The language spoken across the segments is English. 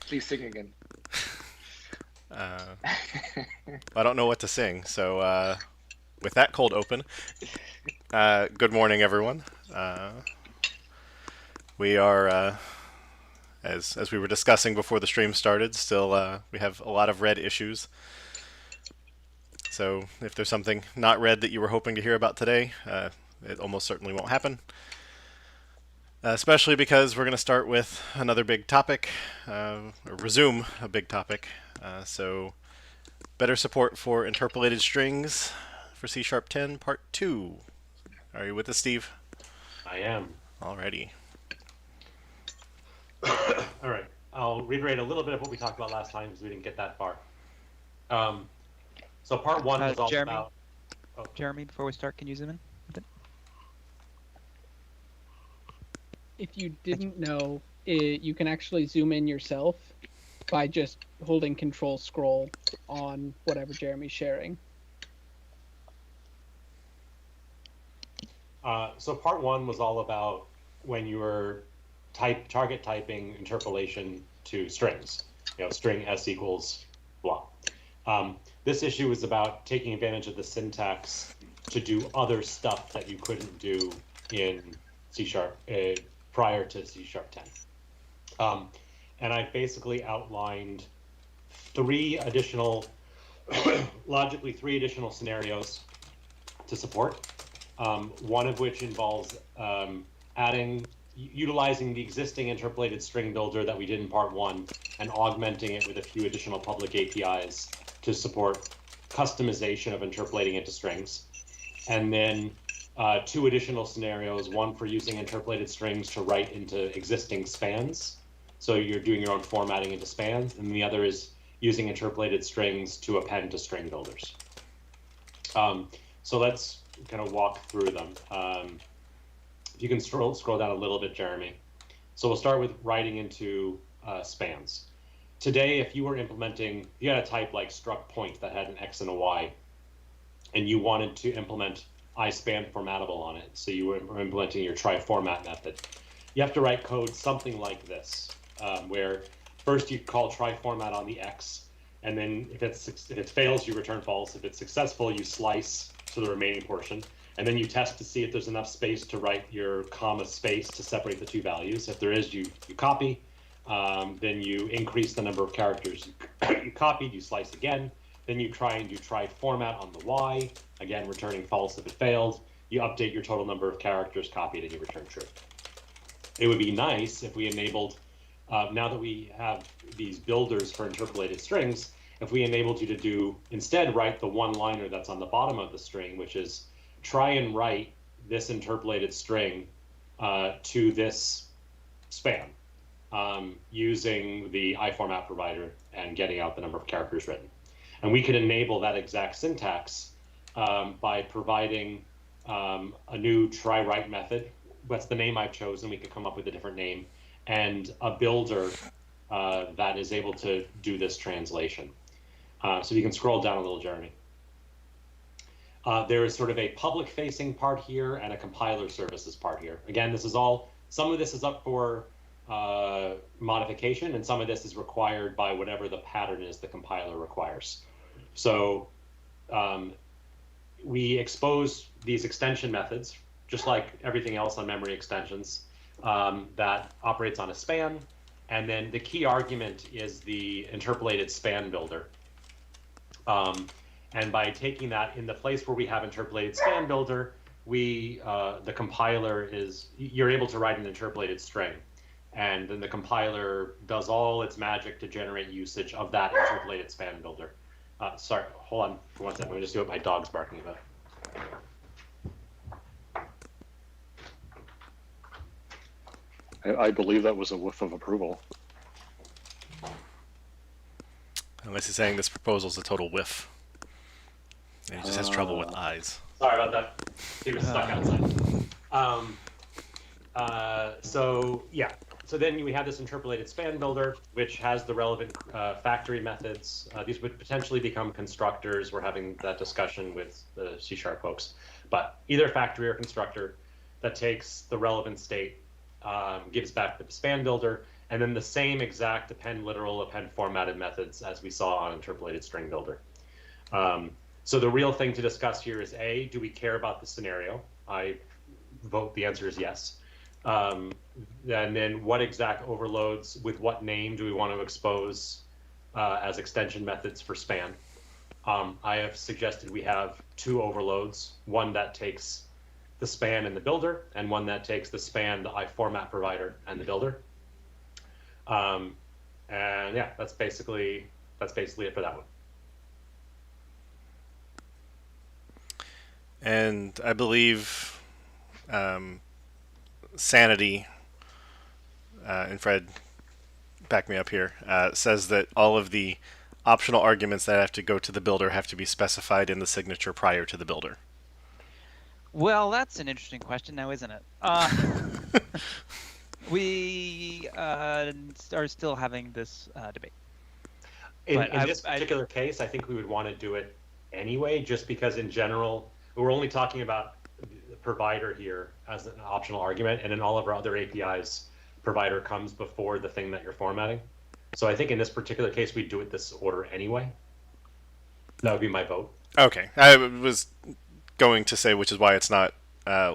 Please sing again. I don't know what to sing, so with that cold open, good morning, everyone. We are, as we were discussing before the stream started, still we have a lot of red issues. So if there's something not red that you were hoping to hear about today, it almost certainly won't happen. Especially because we're going to start with another big topic, or resume a big topic. So better support for interpolated strings for C# 10 Part 2. Are you with us, Steve? I am. Alrighty. All right. I'll reiterate a little bit of what we talked about last time because we didn't get that far. So part one was all Jeremy? about... Jeremy, before we start, can you zoom in? If you didn't know, you can actually zoom in yourself by just holding Control Scroll on whatever Jeremy's sharing. So part one was all about when you were target typing interpolation to strings. String s equals blah. This issue is about taking advantage of the syntax to do other stuff that you couldn't do in C# prior to C# 10. And I've basically outlined logically three additional scenarios to support. One of which involves utilizing the existing interpolated string builder that we did in part one and augmenting it with a few additional public APIs to support customization of interpolating into strings. And then two additional scenarios, one for using interpolated strings to write into existing spans. So you're doing your own formatting into spans. And the other is using interpolated strings to append to string builders. So let's kind of walk through them. If you can scroll down a little bit, Jeremy. So we'll start with writing into spans. Today, if you were implementing, you had a type like struct point that had an X and a Y, and you wanted to implement ispan formatable on it, so you were implementing your try format method, you have to write code something like this, where first you call try format on the X, and then if it fails, you return false. If it's successful, you slice to the remaining portion, and then you test to see if there's enough space to write your comma space to separate the two values. If there is, you copy. Then you increase the number of characters you copied, you slice again. Then you try and do try format on the Y, again returning false if it failed. You update your total number of characters copied and you return true. It would be nice if we enabled, now that we have these builders for interpolated strings, if we enabled you to instead write the one-liner that's on the bottom of the string, which is try and write this interpolated string to this span using the iFormat provider and getting out the number of characters written. And we could enable that exact syntax by providing a new try write method. That's the name I've chosen. We could come up with a different name, and a builder that is able to do this translation. So you can scroll down a little, Jeremy. There is sort of a public-facing part here and a compiler services part here. Again, some of this is up for modification, and some of this is required by whatever the pattern is the compiler requires. So we expose these extension methods, just like everything else on memory extensions, that operates on a span. And then the key argument is the interpolated span builder. And by taking that in the place where we have interpolated span builder, the compiler you're able to write an interpolated string. And then the compiler does all its magic to generate usage of that interpolated span builder. Sorry, hold on for 1 second. Let me just do what my dog's barking about. I believe that was a whiff of approval. Unless he's saying this proposal is a total whiff. And he just has trouble with eyes. Sorry about that. He was stuck outside. So then we have this interpolated span builder, which has the relevant factory methods. These would potentially become constructors. We're having that discussion with the C# folks. But either factory or constructor that takes the relevant state, gives back the span builder, and then the same exact append literal, append formatted methods as we saw on Interpolated String Builder. So the real thing to discuss here is A, do we care about the scenario? I vote the answer is yes. And then what exact overloads with what name do we want to expose as extension methods for span? I have suggested we have 2 overloads, one that takes the span and the builder, and one that takes the span, the iFormat provider, and the builder. And yeah, that's basically it for that one. And I believe Sanity, and Fred, back me up here, says that all of the optional arguments that have to go to the builder have to be specified in the signature prior to the builder. Well, that's an interesting question now, isn't it? We are still having this debate. In But this particular case, I think we would want to do it anyway, just because in general, we're only talking about the provider here as an optional argument, and in all of our other APIs, provider comes before the thing that you're formatting. So I think in this particular case, we do it this order anyway. That would be my vote. Okay, I was going to say, which is why it's not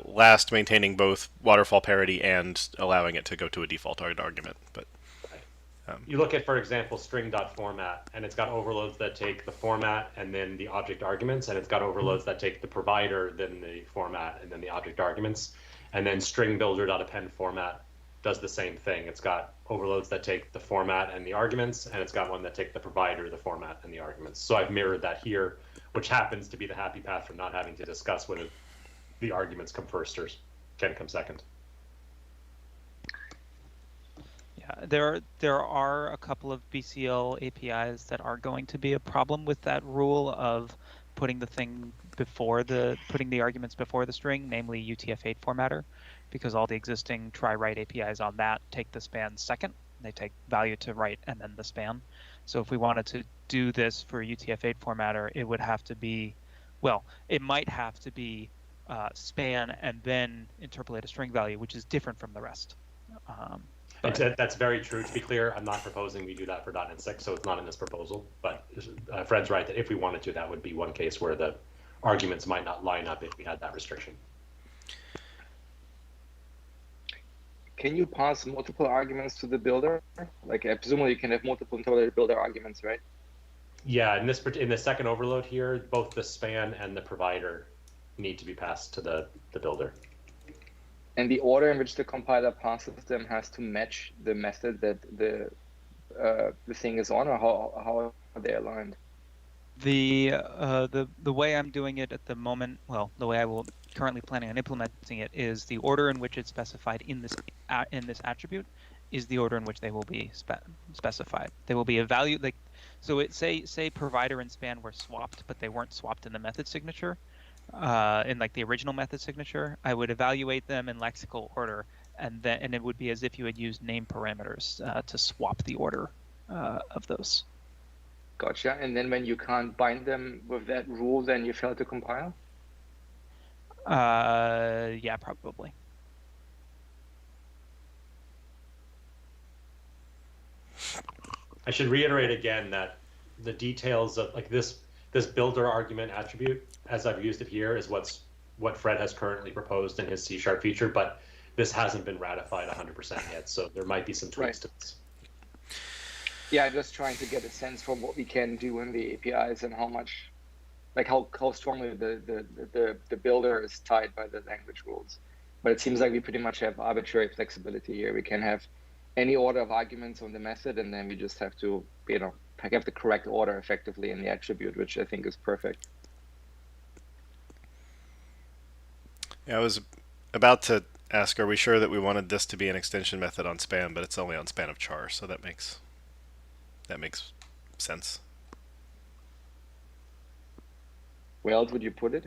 last, maintaining both waterfall parity and allowing it to go to a default argument. But you look at, for example, string.format, and it's got overloads that take the format and then the object arguments, and it's got overloads that take the provider, then the format, and then the object arguments. And then string builder.append format does the same thing. It's got overloads that take the format and the arguments, and it's got one that take the provider, the format, and the arguments. So I've mirrored that here, which happens to be the happy path for not having to discuss whether the arguments come first or can come second. Yeah, there are a couple of BCL APIs that are going to be a problem with that rule of putting the arguments before the string, namely UTF-8 formatter, because all the existing try-write APIs on that take the span second. They take value to write and then the span. So if we wanted to do this for UTF-8 formatter, it would have to be, well, it might have to be span and then interpolate a string value, which is different from the rest. That's very true. To be clear, I'm not proposing we do that for .NET 6, so it's not in this proposal. But Fred's right that if we wanted to, that would be one case where the arguments might not line up if we had that restriction. Can you pass multiple arguments to the builder? Like, presumably you can have multiple interpolated builder arguments, right? Yeah, in the second overload here, both the span and the provider need to be passed to the builder. And the order in which the compiler passes them has to match the method that the thing is on, or how are they aligned? The way I'm doing it at the moment, well, the way I will currently planning on implementing it is the order in which it's specified in this attribute is the order in which they will be specified. They will be a value, like, so it say provider and span were swapped, but they weren't swapped in the method signature. In like the original method signature, I would evaluate them in lexical order, and it would be as if you had used name parameters to swap the order of those. Gotcha. And then when you can't bind them with that rule, then you fail to compile? Yeah, probably. I should reiterate again that the details of like this builder argument attribute, as I've used it here, is what Fred has currently proposed in his C# feature, but this hasn't been ratified 100% yet, so there might be some tweaks to this. Yeah, I'm just trying to get a sense for what we can do in the APIs and how much, like how strongly the builder is tied by the language rules. But it seems like we pretty much have arbitrary flexibility here. We can have any order of arguments on the method, and then we just have to, have the correct order effectively in the attribute, which I think is perfect. Yeah, I was about to ask, are we sure that we wanted this to be an extension method on span, but it's only on span of char, so that makes sense. Where else would you put it?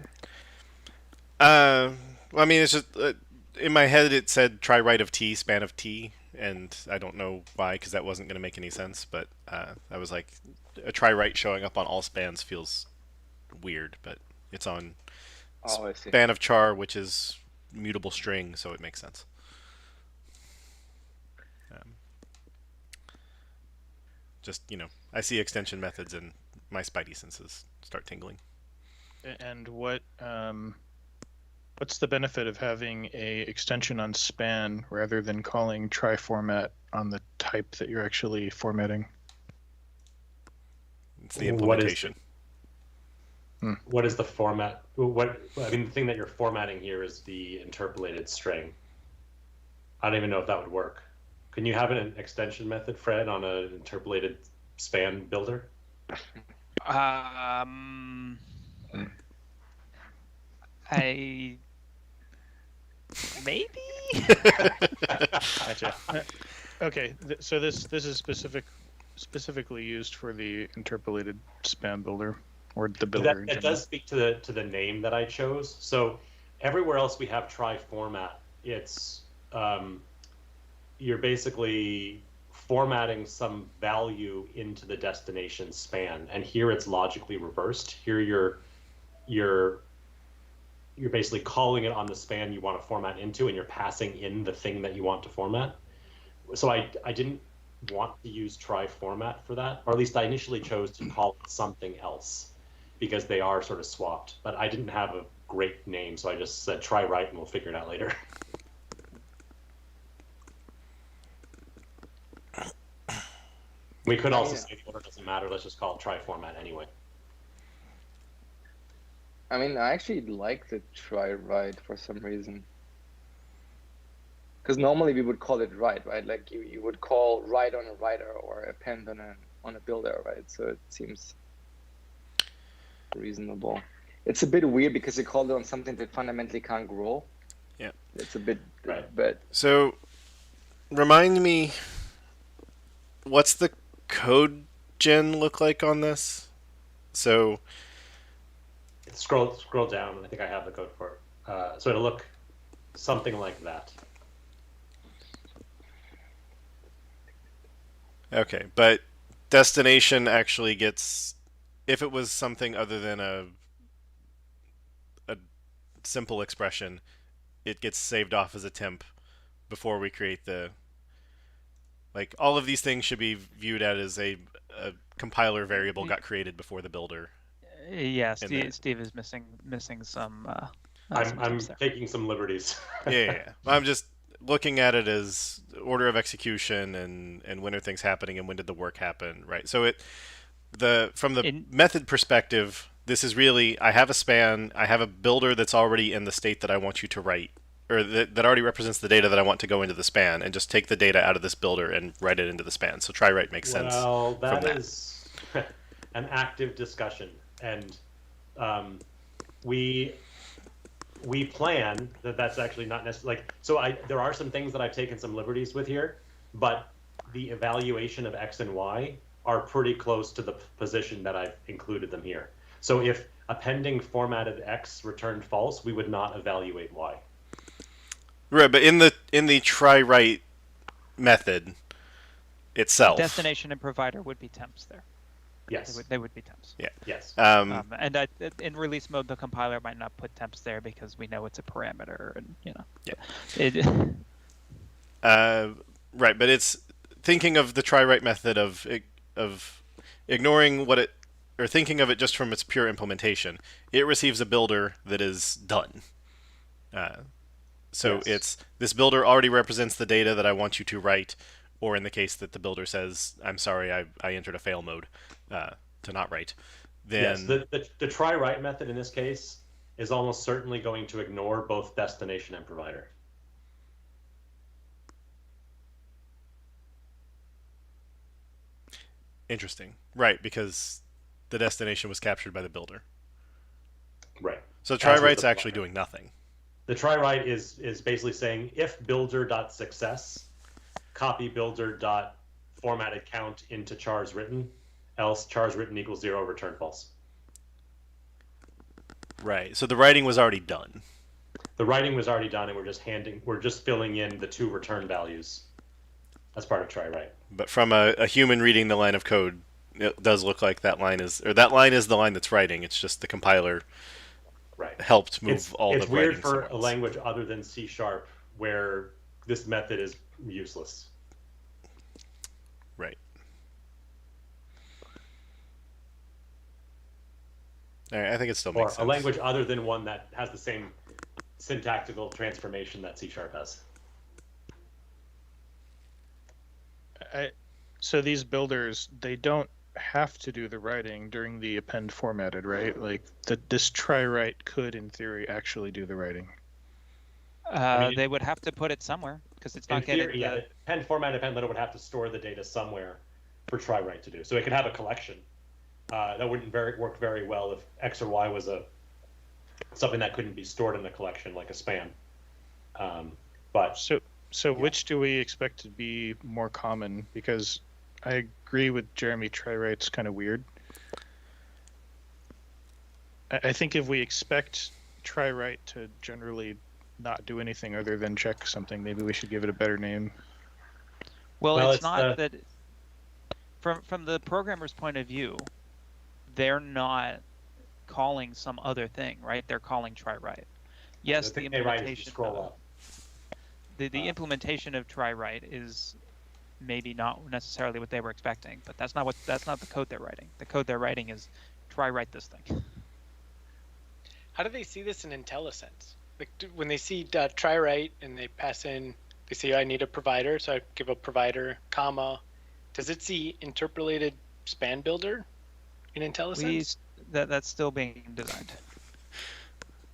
Well, I mean, it's just in my head it said try write of t, span of t, and I don't know why, because that wasn't going to make any sense. But I was like, a try write showing up on all spans feels weird, but it's on span of char, which is mutable string, so it makes sense. Just, I see extension methods and my spidey senses start tingling. And what's the benefit of having a extension on span rather than calling try format on the type that you're actually formatting? It's the implementation. What is the format? The thing that you're formatting here is the interpolated string. I don't even know if that would work. Can you have an extension method, Fred, on an interpolated span builder? Maybe. Gotcha. Okay, so this is specifically used for the interpolated span builder, or the builder. That does speak to the name that I chose. So everywhere else we have try format, it's you're basically formatting some value into the destination span, and here it's logically reversed. Here you're basically calling it on the span you want to format into, and you're passing in the thing that you want to format. So I didn't want to use try format for that, or at least I initially chose to call it something else because they are sort of swapped, but I didn't have a great name, so I just said try write and we'll figure it out later. We could also say the order doesn't matter, let's just call it try format anyway. I mean, I actually like the try write for some reason. Because normally we would call it write, right? Like you would call write on a writer or append on a builder, right? So it seems reasonable. It's a bit weird because you called it on something that fundamentally can't grow. Yeah. It's a bit, right. But So, remind me, what's the code gen look like on this? So, scroll down, and I think I have the code for it. So it'll look something like that. okay, but destination actually gets, if it was something other than a simple expression, it gets saved off as a temp before we create the, like, all of these things should be viewed as a compiler variable got created before the builder. Yeah, Steve is missing some. I'm taking some liberties. Yeah. I'm just looking at it as order of execution and when are things happening and when did the work happen, right? So from the method perspective, this is really, I have a span, I have a builder that's already in the state that I want you to write, or that already represents the data that I want to go into the span, and just take the data out of this builder and write it into the span. So try write makes sense. Well, that is an active discussion, and we plan that's actually not necessarily like. So there are some things that I've taken some liberties with here, but the evaluation of X and Y are pretty close to the position that I've included them here. So if appending formatted X returned false, we would not evaluate Y. Right, but in the try write method itself, destination and provider would be temps there. Yes, they would be temps. Yeah. Yes. And in release mode, the compiler might not put temps there because we know it's a parameter, and Yeah. Right, but it's thinking of the try write method of ignoring what it, or thinking of it just from its pure implementation. It receives a builder that is done. So Yes. It's this builder already represents the data that I want you to write, or in the case that the builder says, I'm sorry, I entered a fail mode to not write. Then yes, the try write method in this case is almost certainly going to ignore both destination and provider. Interesting. Right, because the destination was captured by the builder. Right. So try write's actually doing nothing. The try write is basically saying if builder.success, copy builder.formatted count into chars written, else chars written equals 0, return false. Right. So the writing was already done. The writing was already done, and we're just filling in the 2 return values as part of try write. But from a human reading the line of code, it does look like that line is the line that's writing. It's just the compiler helped move all the writing. It's weird for somewhere a else. language other than C# where this method is useless. Right. All right, I think it still Or makes sense. a language other than one that has the same syntactical transformation that C# has. So these builders, they don't have to do the writing during the append formatted, right? Like this try write could, in theory, actually do the writing. mean, They would have to put it somewhere because it's In not getting theory, yeah, the append format append letter would have to store the data somewhere for try write to do. So it could have a collection. That wouldn't work very well if X or Y was something that couldn't be stored in a collection like a span. But So yeah. Which do we expect to be more common? Because I agree with Jeremy, try write's kind of weird. I think if we expect try write to generally not do anything other than check something, maybe we should give it a better name. Well, it's not that from the programmer's point of view, they're not calling some other thing, right? They're calling try write. Yes, the implementation scroll up. The implementation of try write is maybe not necessarily what they were expecting, but that's not the code they're writing. The code they're writing is try write this thing. How do they see this in IntelliSense? Like when they see try write and they pass in, they say I need a provider, so I give a provider, comma. Does it see interpolated span builder in IntelliSense? That's still being designed.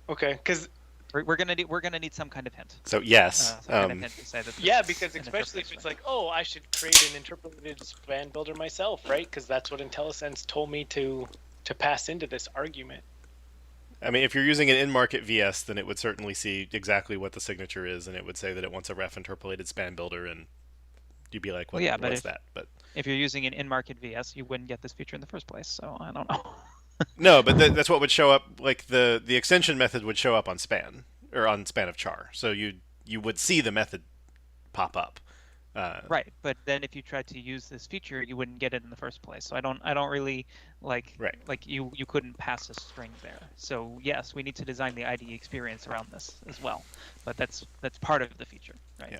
Okay, because we're gonna need some kind of hint. So yes. Some kind of hint to say that yeah, because especially if it's like, oh, I should create an interpolated span builder myself, right? Because that's what IntelliSense told me to pass into this argument. I mean, if you're using an in-market VS, then it would certainly see exactly what the signature is, and it would say that it wants a ref interpolated span builder, and you'd be like, what's that? But if you're using an in-market VS, you wouldn't get this feature in the first place, so I don't know. No, but that's what would show up. Like the extension method would show up on span or on span of char, so you would see the method pop up. Right, but then if you tried to use this feature, you wouldn't get it in the first place. So I don't really like you couldn't pass a string there. So yes, we need to design the IDE experience around this as well, but that's part of the feature, right? Yeah.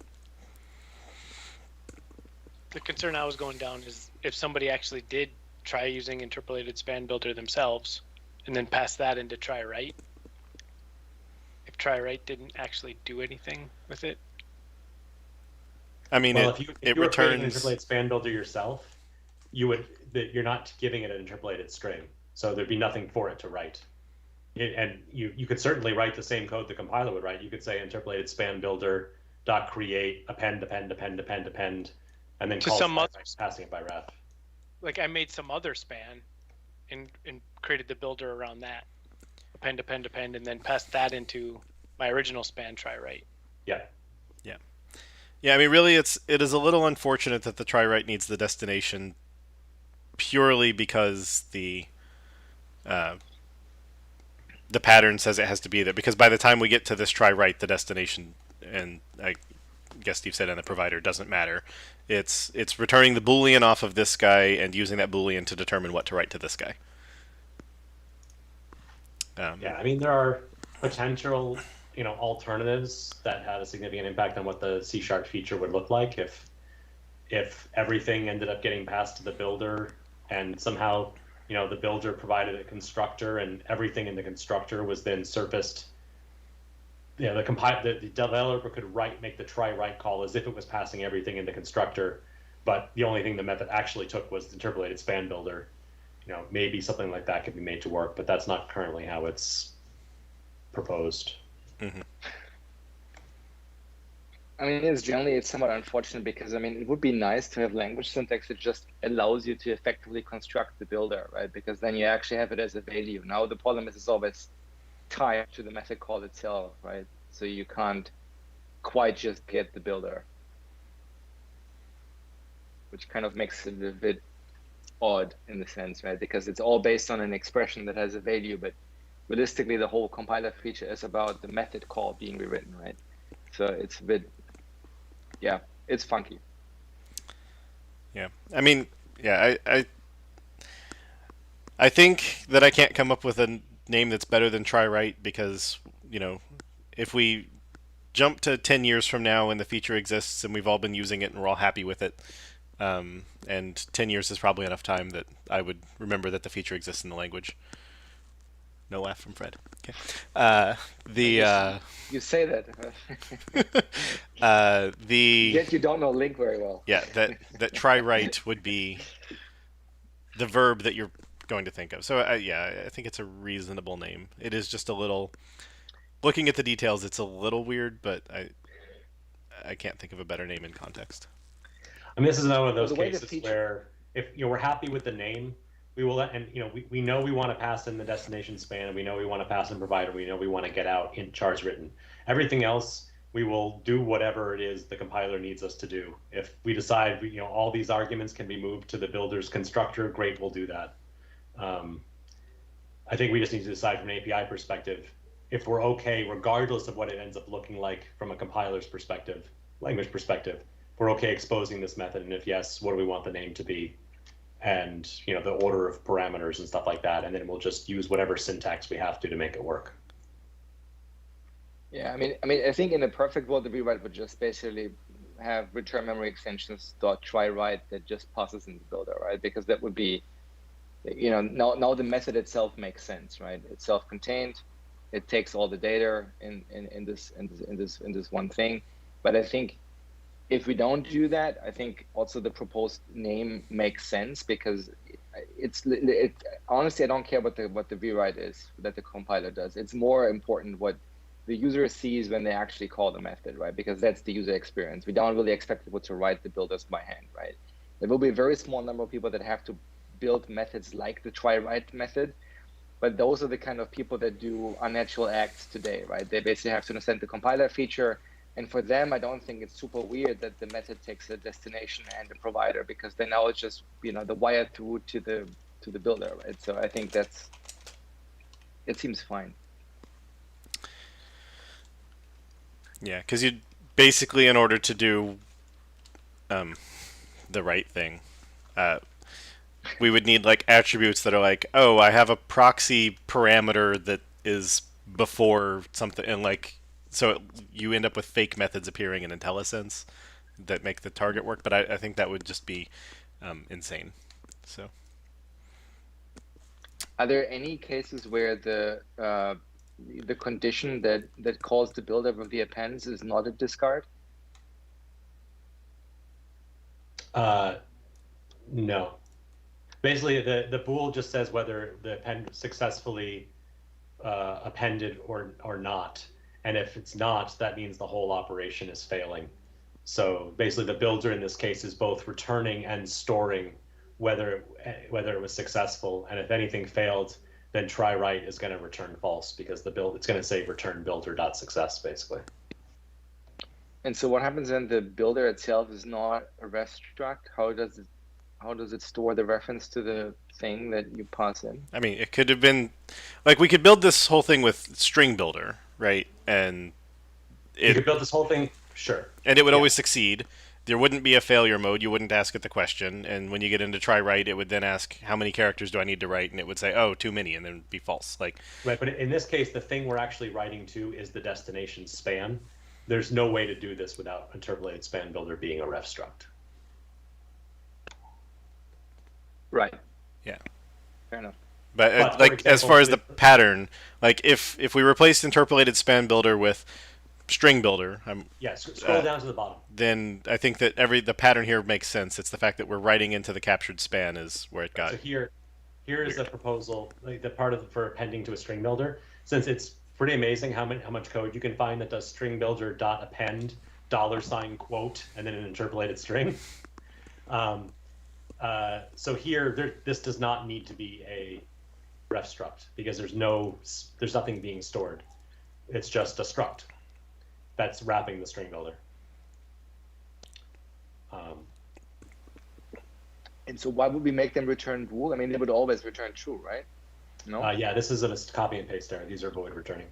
The concern I was going down is if somebody actually did try using interpolated span builder themselves and then pass that into try write. If try write didn't actually do anything with it. I mean, well, if you returns were creating an interpolated span builder yourself, you're not giving it an interpolated string, so there'd be nothing for it to write. And you could certainly write the same code the compiler would write. You could say interpolated span builder dot create append, and then call passing it by ref. Like I made some other span and created the builder around that. Append, and then passed that into my original span try write. Yeah. Yeah, I mean, really, it is a little unfortunate that the try write needs the destination purely because the pattern says it has to be there. Because by the time we get to this try write, the destination, and I guess Steve said, and the provider doesn't matter. It's returning the Boolean off of this guy and using that Boolean to determine what to write to this guy. Yeah, I mean, there are potential alternatives that had a significant impact on what the C# feature would look like if everything ended up getting passed to the builder and somehow the builder provided a constructor and everything in the constructor was then surfaced. The developer could make the try write call as if it was passing everything in the constructor, but the only thing the method actually took was the interpolated span builder. Maybe something like that could be made to work, but that's not currently how it's proposed. Mm-hmm. I mean, it's somewhat unfortunate because, I mean, it would be nice to have language syntax that just allows you to effectively construct the builder, right? Because then you actually have it as a value. Now, the problem is it's always tied to the method call itself, right? So you can't quite just get the builder, which kind of makes it a bit odd in the sense, right? Because it's all based on an expression that has a value, but realistically, the whole compiler feature is about the method call being rewritten, right? So it's a bit, yeah, it's funky. Yeah, I mean, yeah, I think that I can't come up with a name that's better than try write because, if we jump to 10 years from now and the feature exists and we've all been using it and we're all happy with it, and 10 years is probably enough time that I would remember that the feature exists in the language. No laugh from Fred. Okay. You say that. The Yet you don't know Link very well. yeah, that try right would be the verb that you're going to think of. So yeah, I think it's a reasonable name. It is just a little. Looking at the details, it's a little weird, but I can't think of a better name in context. I mean, this is another one of Well, those the way the cases feature- where if we're happy with the name, we will let, and we know we want to pass in the destination span, and we know we want to pass in provider, we know we want to get out in chars written. Everything else, we will do whatever it is the compiler needs us to do. If we decide all these arguments can be moved to the builder's constructor, great, we'll do that. I think we just need to decide from an API perspective if we're okay, regardless of what it ends up looking like from a compiler's perspective, language perspective, we're okay exposing this method, and if yes, what do we want the name to be, and the order of parameters and stuff like that, and then we'll just use whatever syntax we have to make it work. Yeah, I think in a perfect world, the rewrite would just basically have return memory extensions dot try write that just passes in the builder, right? Because that would be, now the method itself makes sense, right? It's self-contained. It takes all the data in this one thing. But I think if we don't do that, I think also the proposed name makes sense, because honestly, I don't care what the rewrite is that the compiler does. It's more important what the user sees when they actually call the method, right? Because that's the user experience. We don't really expect people to write the builders by hand, right? There will be a very small number of people that have to build methods like the try write method, but those are the kind of people that do unnatural acts today, right? They basically have to understand the compiler feature, and for them, I don't think it's super weird that the method takes a destination and a provider, because then now it's just the wire through to the builder, right? So I think it seems fine. Yeah, because you basically, in order to do the right thing, we would need like attributes that are like, oh, I have a proxy parameter that is before something, and so you end up with fake methods appearing in IntelliSense that make the target work. But I think that would just be insane. So, are there any cases where the condition that calls the builder with the appends is not a discard? No. Basically, the bool just says whether the append successfully appended or not. And if it's not, that means the whole operation is failing. So basically, the builder in this case is both returning and storing whether it was successful. And if anything failed, then try write is going to return false, because it's going to say return builder.success basically. And so what happens when the builder itself is not a ref struct? How does it store the reference to the thing that you pass in? I mean, it could have been like we could build this whole thing with string builder, right? And you could build this whole thing, sure. And it would always succeed. There wouldn't be a failure mode. You wouldn't ask it the question. And when you get into try write, it would then ask, how many characters do I need to write? And it would say, oh, too many, and then be false. Right, but in this case, the thing we're actually writing to is the destination span. There's no way to do this without interpolated span builder being a ref struct. Right. Yeah. Fair enough. But example, as far as the pattern, if we replaced interpolated span builder with string builder, scroll down to the bottom. Then I think that the pattern here makes sense. It's the fact that we're writing into the captured span is where it got. So here is the proposal, the part for appending to a string builder. Since it's pretty amazing how much code you can find that does string builder dot append $quote and then an interpolated string. So here, this does not need to be a ref struct, because there's nothing being stored. It's just a struct that's wrapping the string builder. And so why would we make them return bool? I mean, they would always return true, right? No? Yeah, this is a copy and paste error. These are void returning.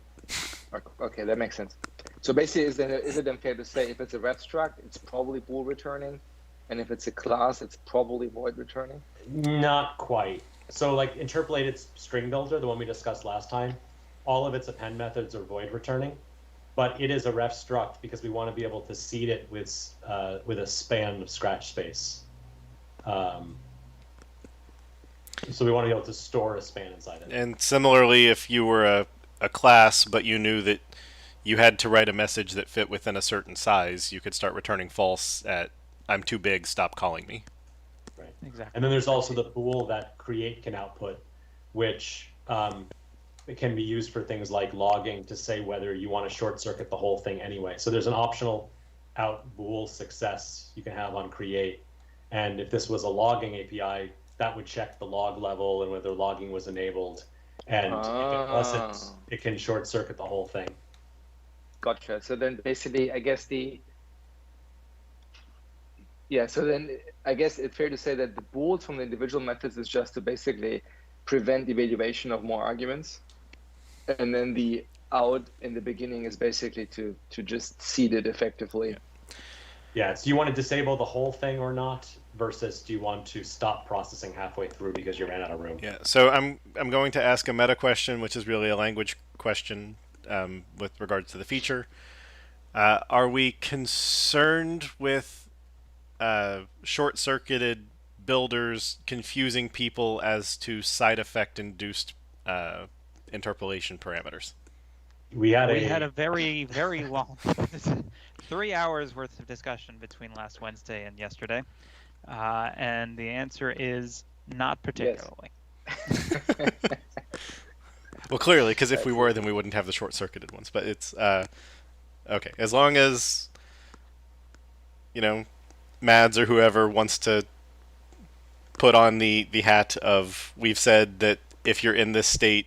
Okay, that makes sense. So basically, is it then fair to say if it's a ref struct, it's probably bool returning, and if it's a class, it's probably void returning? Not quite. So like interpolated string builder, the one we discussed last time, all of its append methods are void returning, but it is a ref struct because we want to be able to seed it with a span of scratch space. So we want to be able to store a span inside it. And similarly, if you were a class, but you knew that you had to write a message that fit within a certain size, you could start returning false at "I'm too big, stop calling me." Right. Exactly. And then there's also the bool that create can output, which it can be used for things like logging to say whether you want to short circuit the whole thing anyway. So there's an optional out bool success you can have on create. And if this was a logging API, that would check the log level and whether logging was enabled. And if it wasn't, it can short circuit the whole thing. Gotcha. So then basically, I guess so then I guess it's fair to say that the bools from the individual methods is just to basically prevent evaluation of more arguments. And then the out in the beginning is basically to just seed it effectively. Yeah, so you want to disable the whole thing or not, versus do you want to stop processing halfway through because you ran out of room? Yeah. So I'm going to ask a meta question, which is really a language question with regards to the feature. Are we concerned with short-circuited builders confusing people as to side effect induced interpolation parameters? We had a very, very long 3 hours worth of discussion between last Wednesday and yesterday. And the answer is not particularly. Yes. Well, clearly, because if we were, then we wouldn't have the short-circuited ones. But it's okay. As long as, Mads or whoever wants to put on the hat of we've said that if you're in this state,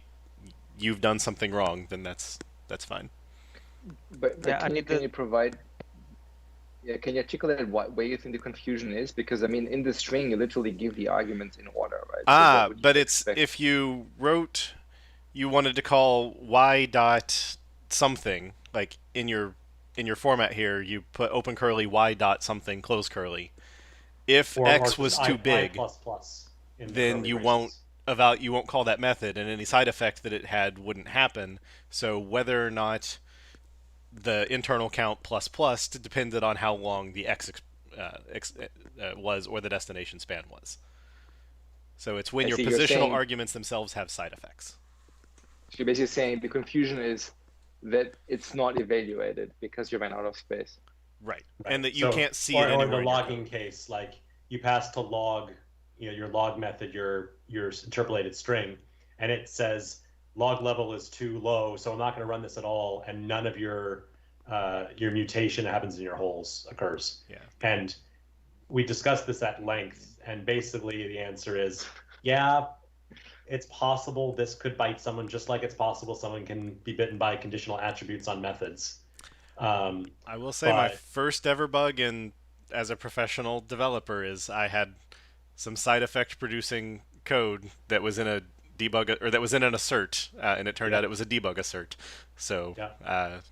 you've done something wrong, then that's fine. But can you provide? Yeah, can you articulate where you think the confusion is? Because I mean, in the string, you literally give the arguments in order, right? So but it's if you wrote, you wanted to call y dot something, like in your format here, you put open curly y dot something close curly. If x was too big, then you won't call that method, and any side effect that it had wouldn't happen. So whether or not the internal count plus plus depended on how long the x was or the destination span was. So it's when your positional arguments themselves have side effects. So you're basically saying the confusion is that it's not evaluated because you ran out of space. Right. And that you can't see it anywhere. Or in the logging case, like you pass to log, your log method, your interpolated string, and it says log level is too low, so I'm not going to run this at all, and none of your mutation happens in your holes occurs. Yeah. And we discussed this at length, and basically the answer is, yeah, it's possible this could bite someone, just like it's possible someone can be bitten by conditional attributes on methods. I will say my first ever bug as a professional developer is I had some side effect producing code that was in a debug, or that was in an assert, and it turned out it was a debug assert. So,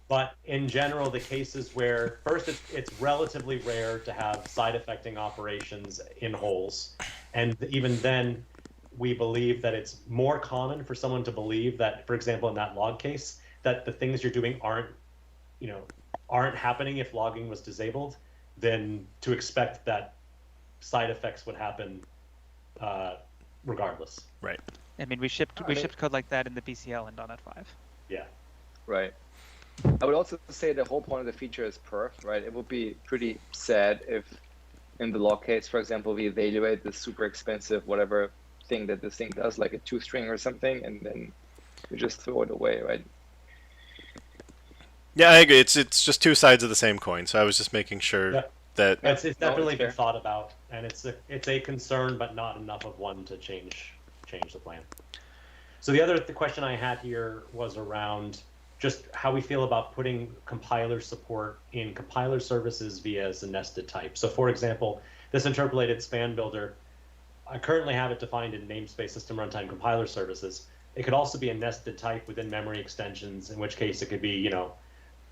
but in general, the cases where first it's relatively rare to have side affecting operations in holes, and even then, we believe that it's more common for someone to believe that, for example, in that log case, that the things you're doing aren't happening if logging was disabled, than to expect that side effects would happen regardless. Right. I mean, we shipped code like that in the BCL in .NET 5. Yeah. Right. I would also say the whole point of the feature is perf, right? It would be pretty sad if, in the log case, for example, we evaluate this super expensive whatever thing that this thing does, like a 2-string or something, and then we just throw it away, right? Yeah, I agree. It's just two sides of the same coin. So I was just making sure that it's definitely been thought about, and it's a concern, but not enough of one to change the plan. So the question I had here was around just how we feel about putting compiler support in compiler services via a nested type. So for example, this interpolated span builder, I currently have it defined in namespace system runtime compiler services. It could also be a nested type within memory extensions, in which case it could be,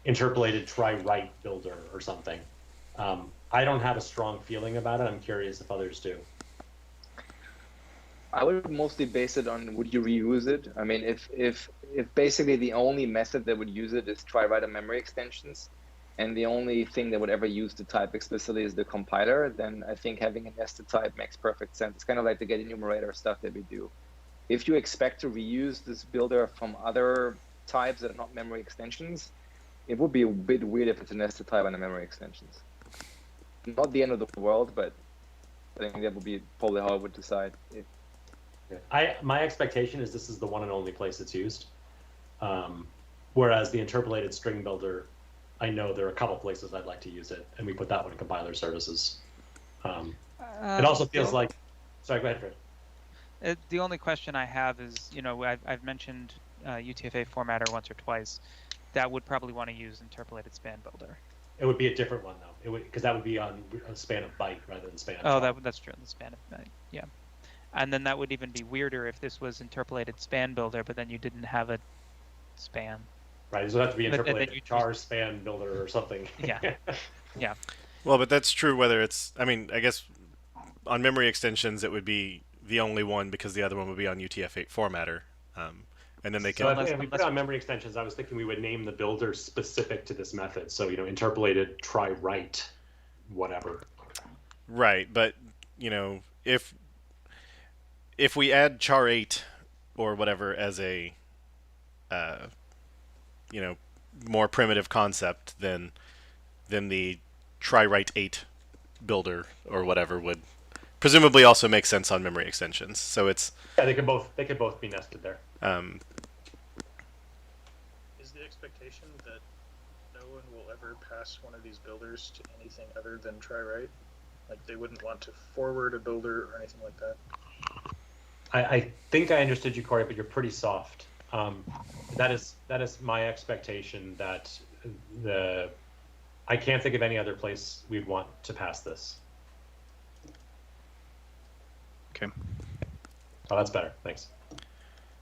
interpolated try write builder or something. I don't have a strong feeling about it. I'm curious if others do. I would mostly base it on would you reuse it? I mean, if basically the only method that would use it is try write a memory extensions, and the only thing that would ever use the type explicitly is the compiler, then I think having a nested type makes perfect sense. It's kind of like the get enumerator stuff that we do. If you expect to reuse this builder from other types that are not memory extensions, it would be a bit weird if it's a nested type and a memory extensions. Not the end of the world, but I think that would be probably how I would decide. My expectation is this is the one and only place it's used. Whereas the interpolated string builder, I know there are a couple places I'd like to use it, and we put that one in compiler services. It also feels like, sorry, go ahead, Fred. The only question I have is, I've mentioned UTF-8 formatter once or twice. That would probably want to use interpolated span builder. It would be a different one though. It would, because that would be on a span of byte rather than span of char. That's true. The span of byte, yeah. And then that would even be weirder if this was interpolated span builder, but then you didn't have a span. Right. So it would have to be interpolated char span builder or something. Yeah. Yeah. Well, but that's true whether it's. I mean, I guess on memory extensions it would be the only one because the other one would be on UTF-8 formatter. And then they can. So if we put on memory extensions, I was thinking we would name the builder specific to this method. So interpolated try write, whatever. Right, but if we add char8 or whatever as a more primitive concept, then the try write 8 builder or whatever would presumably also make sense on memory extensions. So it's they could both be nested there. Is the expectation that no one will ever pass one of these builders to anything other than try write? Like they wouldn't want to forward a builder or anything like that? I think I understood you, Corey, but you're pretty soft. That is my expectation that I can't think of any other place we'd want to pass this. Okay. Oh, that's better. Thanks.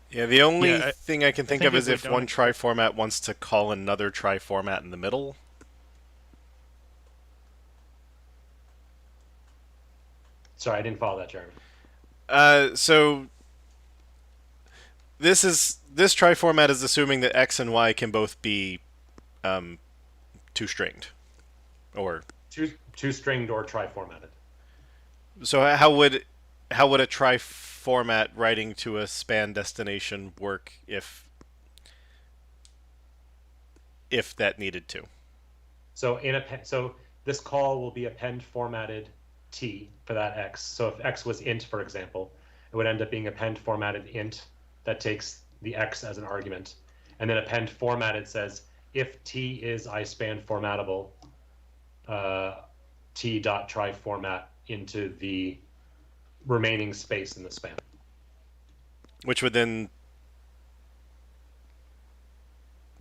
Yeah, the only thing I can think of is if one don't try format wants to call another try format in the middle. Sorry, I didn't follow that, Jeremy. So this try format is assuming that X and Y can both be two-stringed, or two-stringed or try formatted. So how would a try format writing to a span destination work if that needed to? So so this call will be append formatted T for that X. So if X was int, for example, it would end up being append formatted int that takes the X as an argument, and then append formatted says if T is ispan formattable, T dot try format into the remaining space in the span. Which would then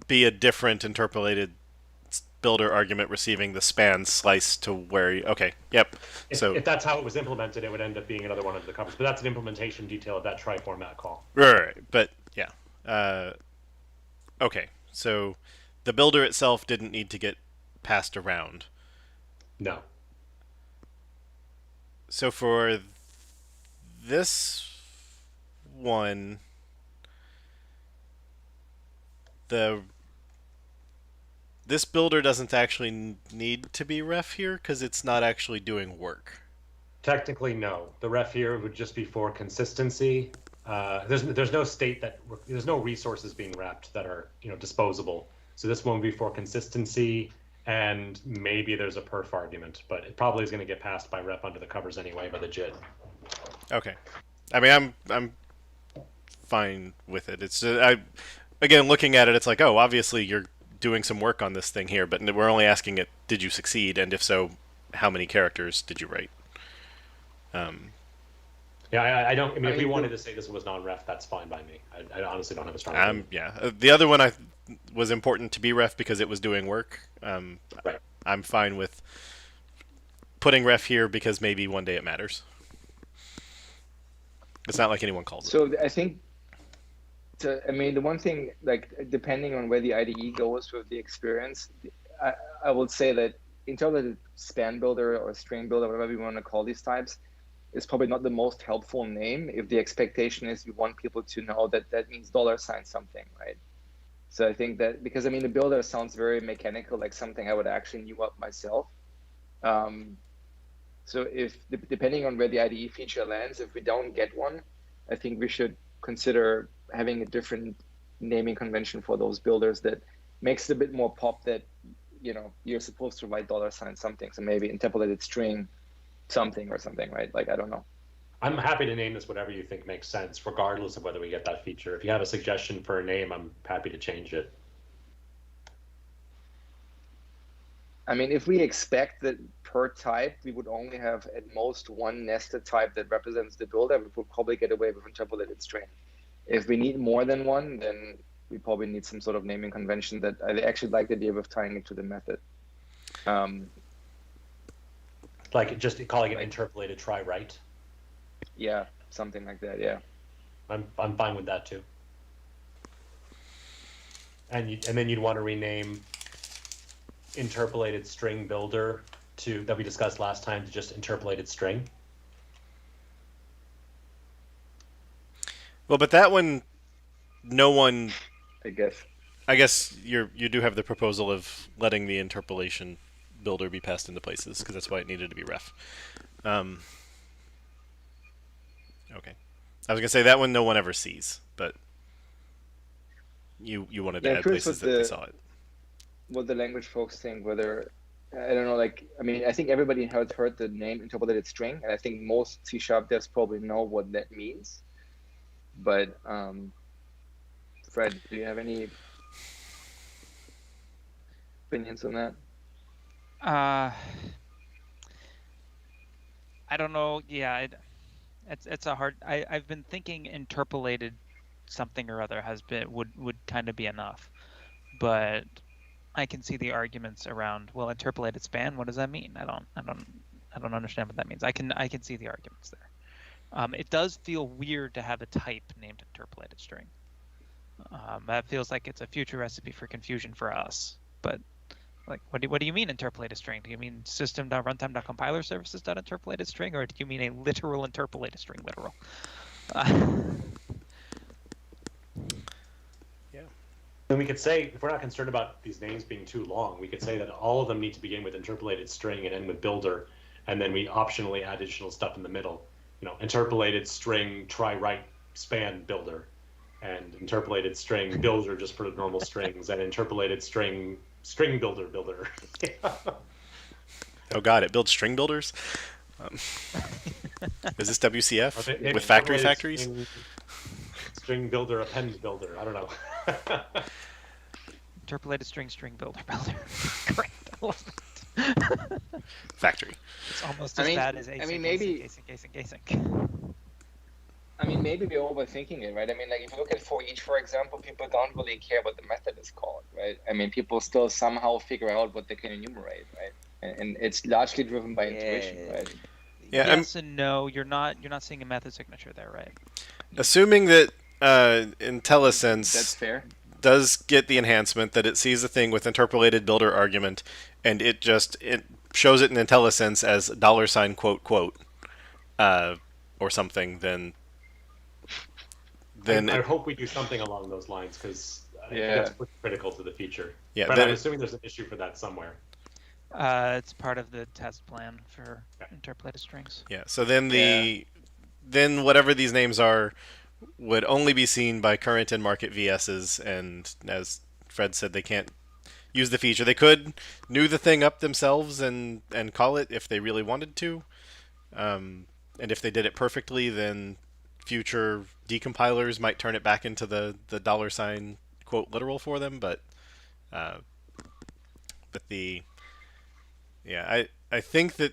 be a different interpolated builder argument receiving the span slice to where okay, yep. If that's how it was implemented, it would end up being another one of the covers. But that's an implementation detail of that try format call. Right. But yeah. Okay. So the builder itself didn't need to get passed around. No. So for this one, this builder doesn't actually need to be ref here because it's not actually doing work. Technically, no. The ref here would just be for consistency. There's no state that there's no resources being wrapped that are disposable. So this one would be for consistency, and maybe there's a perf argument, but it probably is going to get passed by ref under the covers anyway by the JIT. Okay. I mean, I'm fine with it. It's again looking at it, it's like, oh, obviously you're doing some work on this thing here, but we're only asking it, did you succeed, and if so, how many characters did you write? Yeah, I don't. I mean, if we wanted to say this was non-ref, that's fine by me. I honestly don't have a strong opinion. Yeah, the other one was important to be ref because it was doing work. Right. I'm fine with putting ref here because maybe one day it matters. It's not like anyone calls it. So I think, I mean, the one thing, like, depending on where the IDE goes with the experience, I would say that interpolated span builder or string builder, whatever we want to call these types, is probably not the most helpful name if the expectation is you want people to know that that means $ something, right? So I think that, because I mean, the builder sounds very mechanical, like something I would actually new up myself. So if, depending on where the IDE feature lands, if we don't get one, I think we should consider having a different naming convention for those builders that makes it a bit more pop, that, you know, you're supposed to write $sign something. So maybe interpolated string something or something, right? Like, I don't know. I'm happy to name this whatever you think makes sense, regardless of whether we get that feature. If you have a suggestion for a name, I'm happy to change it. I mean, if we expect that per type, we would only have at most one nested type that represents the builder, we would probably get away with interpolated string. If we need more than one, then we probably need some sort of naming convention that I actually like the idea of tying it to the method. Like just calling it interpolated try write. Yeah, something like that. Yeah. I'm fine with that too. And then you'd want to rename interpolated string builder to, that we discussed last time, to just interpolated string. Well, but that one, no one. I guess you do have the proposal of letting the interpolation builder be passed into places, because that's why it needed to be ref. Okay, I was gonna say that one no one ever sees, but you wanted to add places that they saw it. What the language folks think, whether, I don't know, like, I mean, I think everybody has heard the name interpolated string, and I think most C# devs probably know what that means. But Fred, do you have any opinions on that? I don't know. Yeah, it's a hard. I've been thinking interpolated something or other would kind of be enough, but I can see the arguments around, well, interpolated span. What does that mean? I don't understand what that means. I can see the arguments there. It does feel weird to have a type named interpolated string. That feels like it's a future recipe for confusion for us. But like, what do you mean interpolated string? Do you mean system.runtime.compiler services.interpolated string, or do you mean a literal interpolated string, literal? And we could say, if we're not concerned about these names being too long, we could say that all of them need to begin with interpolated string and end with builder, and then we optionally add additional stuff in the middle. You know, interpolated string try write span builder, and interpolated string builder just for the normal strings, and interpolated string builder. Oh god, it builds string builders? Is this WCF Maybe with factories? String builder, append builder. I don't know. Interpolated string builder. Great. I love it. Factory. It's almost as bad as async, I mean, maybe async. I mean, maybe we're overthinking it, right? I mean, like, if you look at for each, for example, people don't really care what the method is called, right? I mean, people still somehow figure out what they can enumerate, right? And it's largely driven by intuition, right? Yeah, yes and no. You're not seeing a method signature there, right? Assuming that IntelliSense That's fair. does get the enhancement that it sees the thing with interpolated builder argument, and it shows it in IntelliSense as $, quote, quote, or something, then I hope we do something along those lines, because I think that's pretty critical to the feature. Yeah, but I'm assuming there's an issue for that somewhere. It's part of the test plan for interpolated strings. Yeah. So then then whatever these names are would only be seen by current and market VSs, and as Fred said, they can't use the feature. They could new the thing up themselves and call it if they really wanted to. And if they did it perfectly, then future decompilers might turn it back into the $, quote, literal for them. But I think that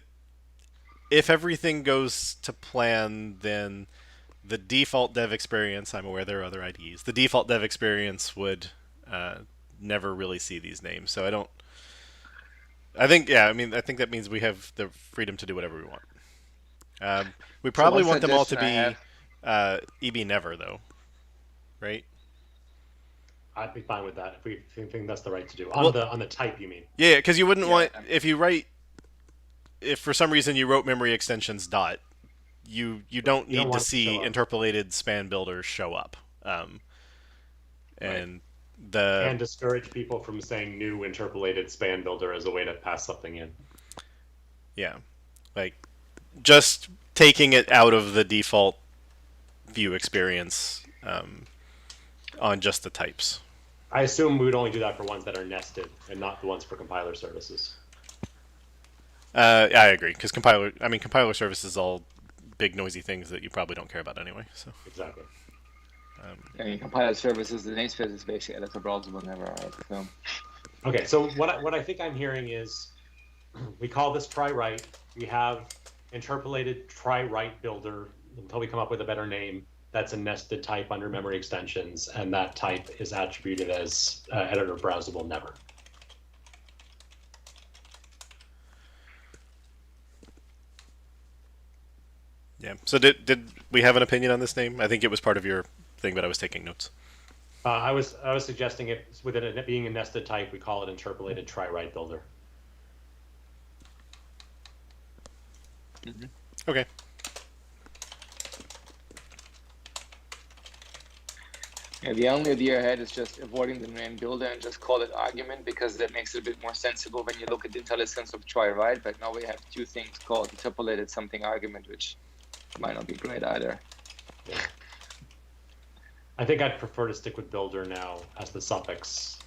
if everything goes to plan, then the default dev experience, I'm aware there are other IDEs, the default dev experience would never really see these names. So I think that means we have the freedom to do whatever we want. We probably want them all to be EB never, though, right? I'd be fine with that if we think that's the right to do. On the type, you mean? Yeah, because you wouldn't want, if for some reason you wrote memory extensions dot, you don't need to see interpolated span builders show up. And And discourage people from saying new interpolated span builder as a way to pass something in. Yeah, like just taking it out of the default view experience on just the types. I assume we would only do that for ones that are nested and not the ones for compiler services. I agree, because compiler services all big noisy things that you probably don't care about anyway. So exactly. I mean, compiler services, the namespace is basically that's a browsable never. Right? So. Okay, so what I think I'm hearing is we call this try write. We have interpolated try write builder until we come up with a better name. That's a nested type under memory extensions, and that type is attributed as editor browsable never. Yeah. So did we have an opinion on this name? I think it was part of your thing, but I was taking notes. I was suggesting it within it being a nested type, we call it interpolated try write builder. Mm-hmm. Okay. Yeah, the only idea I had is just avoiding the name builder and just call it argument, because that makes it a bit more sensible when you look at the IntelliSense of try write. But now we have two things called interpolated something argument, which might not be great either. Yeah. I think I'd prefer to stick with builder now as the suffix,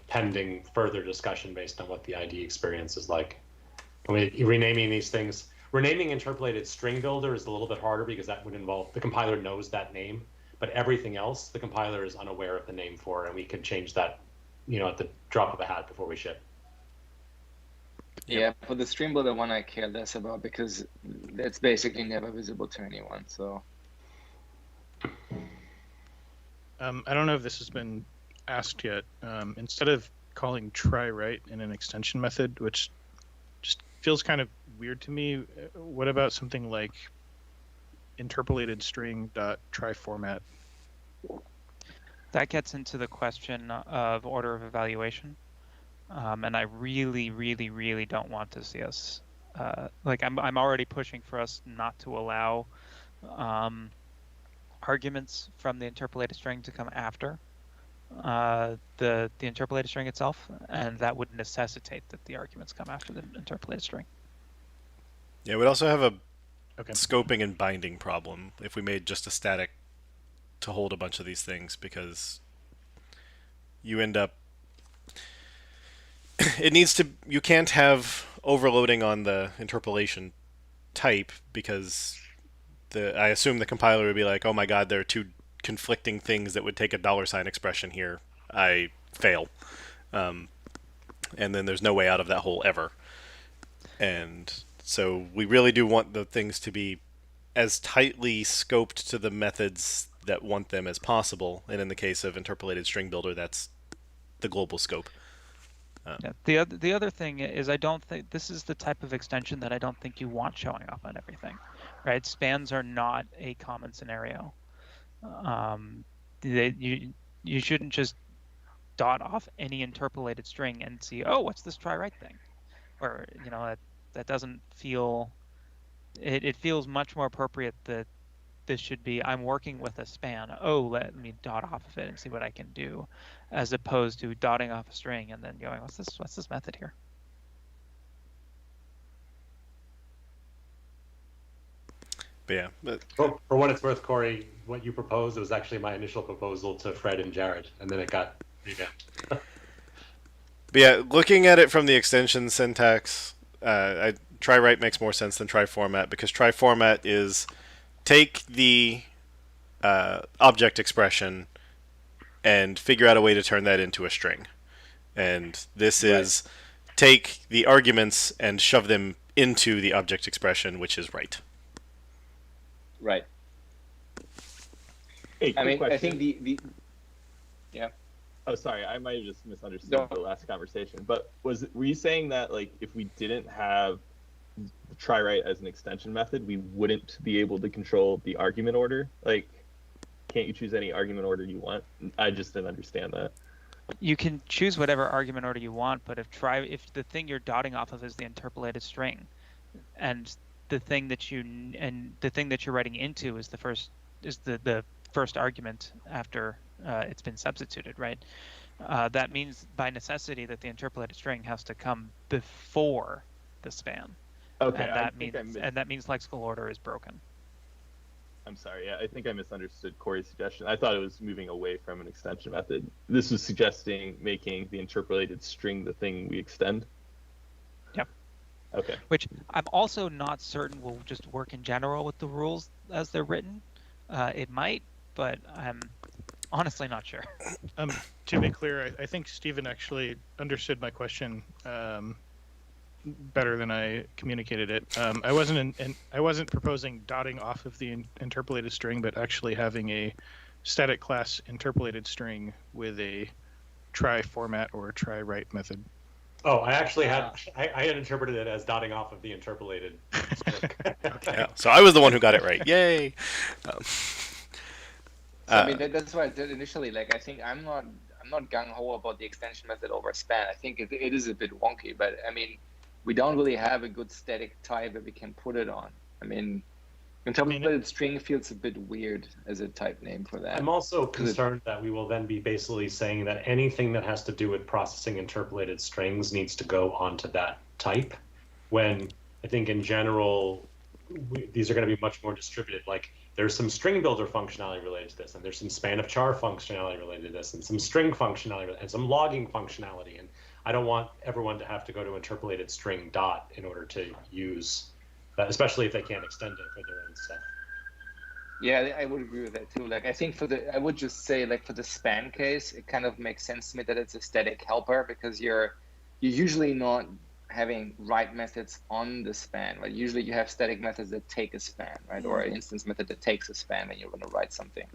pending further discussion based on what the ID experience is like. I mean, renaming these things, renaming interpolated string builder is a little bit harder because that would involve, the compiler knows that name, but everything else, the compiler is unaware of the name for, and we can change that, at the drop of a hat before we ship. Yeah, for the string builder one, I care less about because it's basically never visible to anyone. So. I don't know if this has been asked yet. Instead of calling try write in an extension method, which just feels kind of weird to me, what about something like interpolated string dot try format? That gets into the question of order of evaluation, and I really, really, really don't want to see us. I'm already pushing for us not to allow arguments from the interpolated string to come after the interpolated string itself, and that would necessitate that the arguments come after the interpolated string. Yeah, we'd also have a scoping and binding problem if we made just a static to hold a bunch of these things, because you end up you can't have overloading on the interpolation type, because I assume the compiler would be like, oh my god, there are two conflicting things that would take a $ expression here. I fail. And then there's no way out of that hole ever. And so we really do want the things to be as tightly scoped to the methods that want them as possible. And in the case of interpolated string builder, that's the global scope. Yeah. The other thing is, I don't think this is the type of extension that I don't think you want showing up on everything, right? Spans are not a common scenario. You shouldn't just dot off any interpolated string and see, oh, what's this try write thing, or that doesn't feel. It feels much more appropriate that this should be, I'm working with a span. Oh, let me dot off of it and see what I can do, as opposed to dotting off a string and then going, what's this method here? But yeah. For what it's worth, Corey, what you proposed was actually my initial proposal to Fred and Jared, and then it got revamped. But yeah, looking at it from the extension syntax, try write makes more sense than try format, because try format is take the object expression and figure out a way to turn that into a string. And this is take the arguments and shove them into the object expression, which is write. Right. Hey, I mean, question. I think the yeah. Oh, sorry, I might have just misunderstood the last conversation. But were you saying that, like, if we didn't have try write as an extension method, we wouldn't be able to control the argument order? Like, can't you choose any argument order you want? I just didn't understand that. You can choose whatever argument order you want, but if the thing you're dotting off of is the interpolated string, and the thing that you're writing into is the first argument after it's been substituted, right? That means by necessity that the interpolated string has to come before the span. Okay, And I that think means that means lexical order is broken. I'm sorry. Yeah, I think I misunderstood Corey's suggestion. I thought it was moving away from an extension method. This was suggesting making the interpolated string the thing we extend. Yep. Okay. Which I'm also not certain will just work in general with the rules as they're written. It might, but I'm honestly not sure. To be clear, I think Stephen actually understood my question better than I communicated it. I wasn't proposing dotting off of the interpolated string, but actually having a static class interpolated string with a try format or a try write method. Oh, I actually had I had interpreted it as dotting off of the interpolated string. Yeah, so I was the one who got it right. Yay! So I mean that's what I did initially. Like I think I'm not gung ho about the extension method over span. I think it is a bit wonky, but I mean we don't really have a good static type that we can put it on. I mean, interpolated string feels a bit weird as a type name for that. I'm also concerned that we will then be basically saying that anything that has to do with processing interpolated strings needs to go onto that type, when I think in general these are going to be much more distributed. Like there's some string builder functionality related to this, and there's some span of char functionality related to this, and some string functionality and some logging functionality. And I don't want everyone to have to go to interpolated string dot in order to use that, especially if they can't extend it for their own stuff. Yeah, I would agree with that too. Like I think I would just say like for the span case, it kind of makes sense to me that it's a static helper because you're usually not having write methods on the span, right? Usually you have static methods that take a span, right? Or an instance method that takes a span when you're going to write something.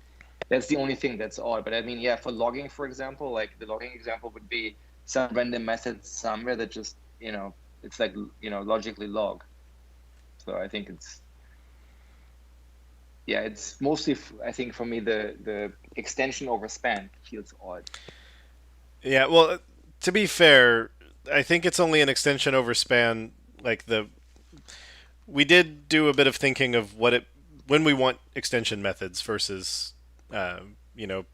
That's the only thing that's odd. But I mean, yeah, for logging, for example, like the logging example would be some random method somewhere that just, it's like, logically log. So I think it's mostly, I think for me, the extension over span feels odd. Yeah, well, to be fair, I think it's only an extension over span. We did do a bit of thinking of when we want extension methods versus,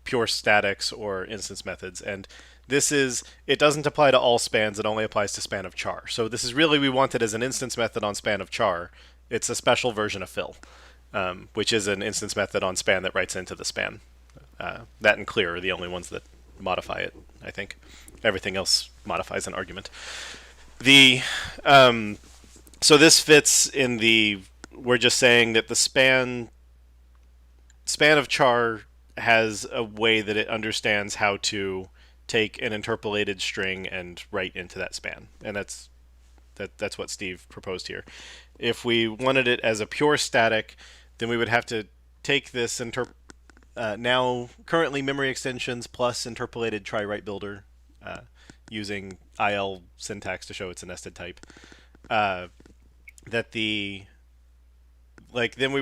pure statics or instance methods, and it doesn't apply to all spans. It only applies to span of char. So this is really, we want it as an instance method on span of char. It's a special version of fill, which is an instance method on span that writes into the span. That and clear are the only ones that modify it, I think. Everything else modifies an argument. So this fits in we're just saying that the span of char has a way that it understands how to take an interpolated string and write into that span, and that's what Steve proposed here. If we wanted it as a pure static, then we would have to take this now currently memory extensions plus interpolated try write builder using IL syntax to show it's a nested type. Then we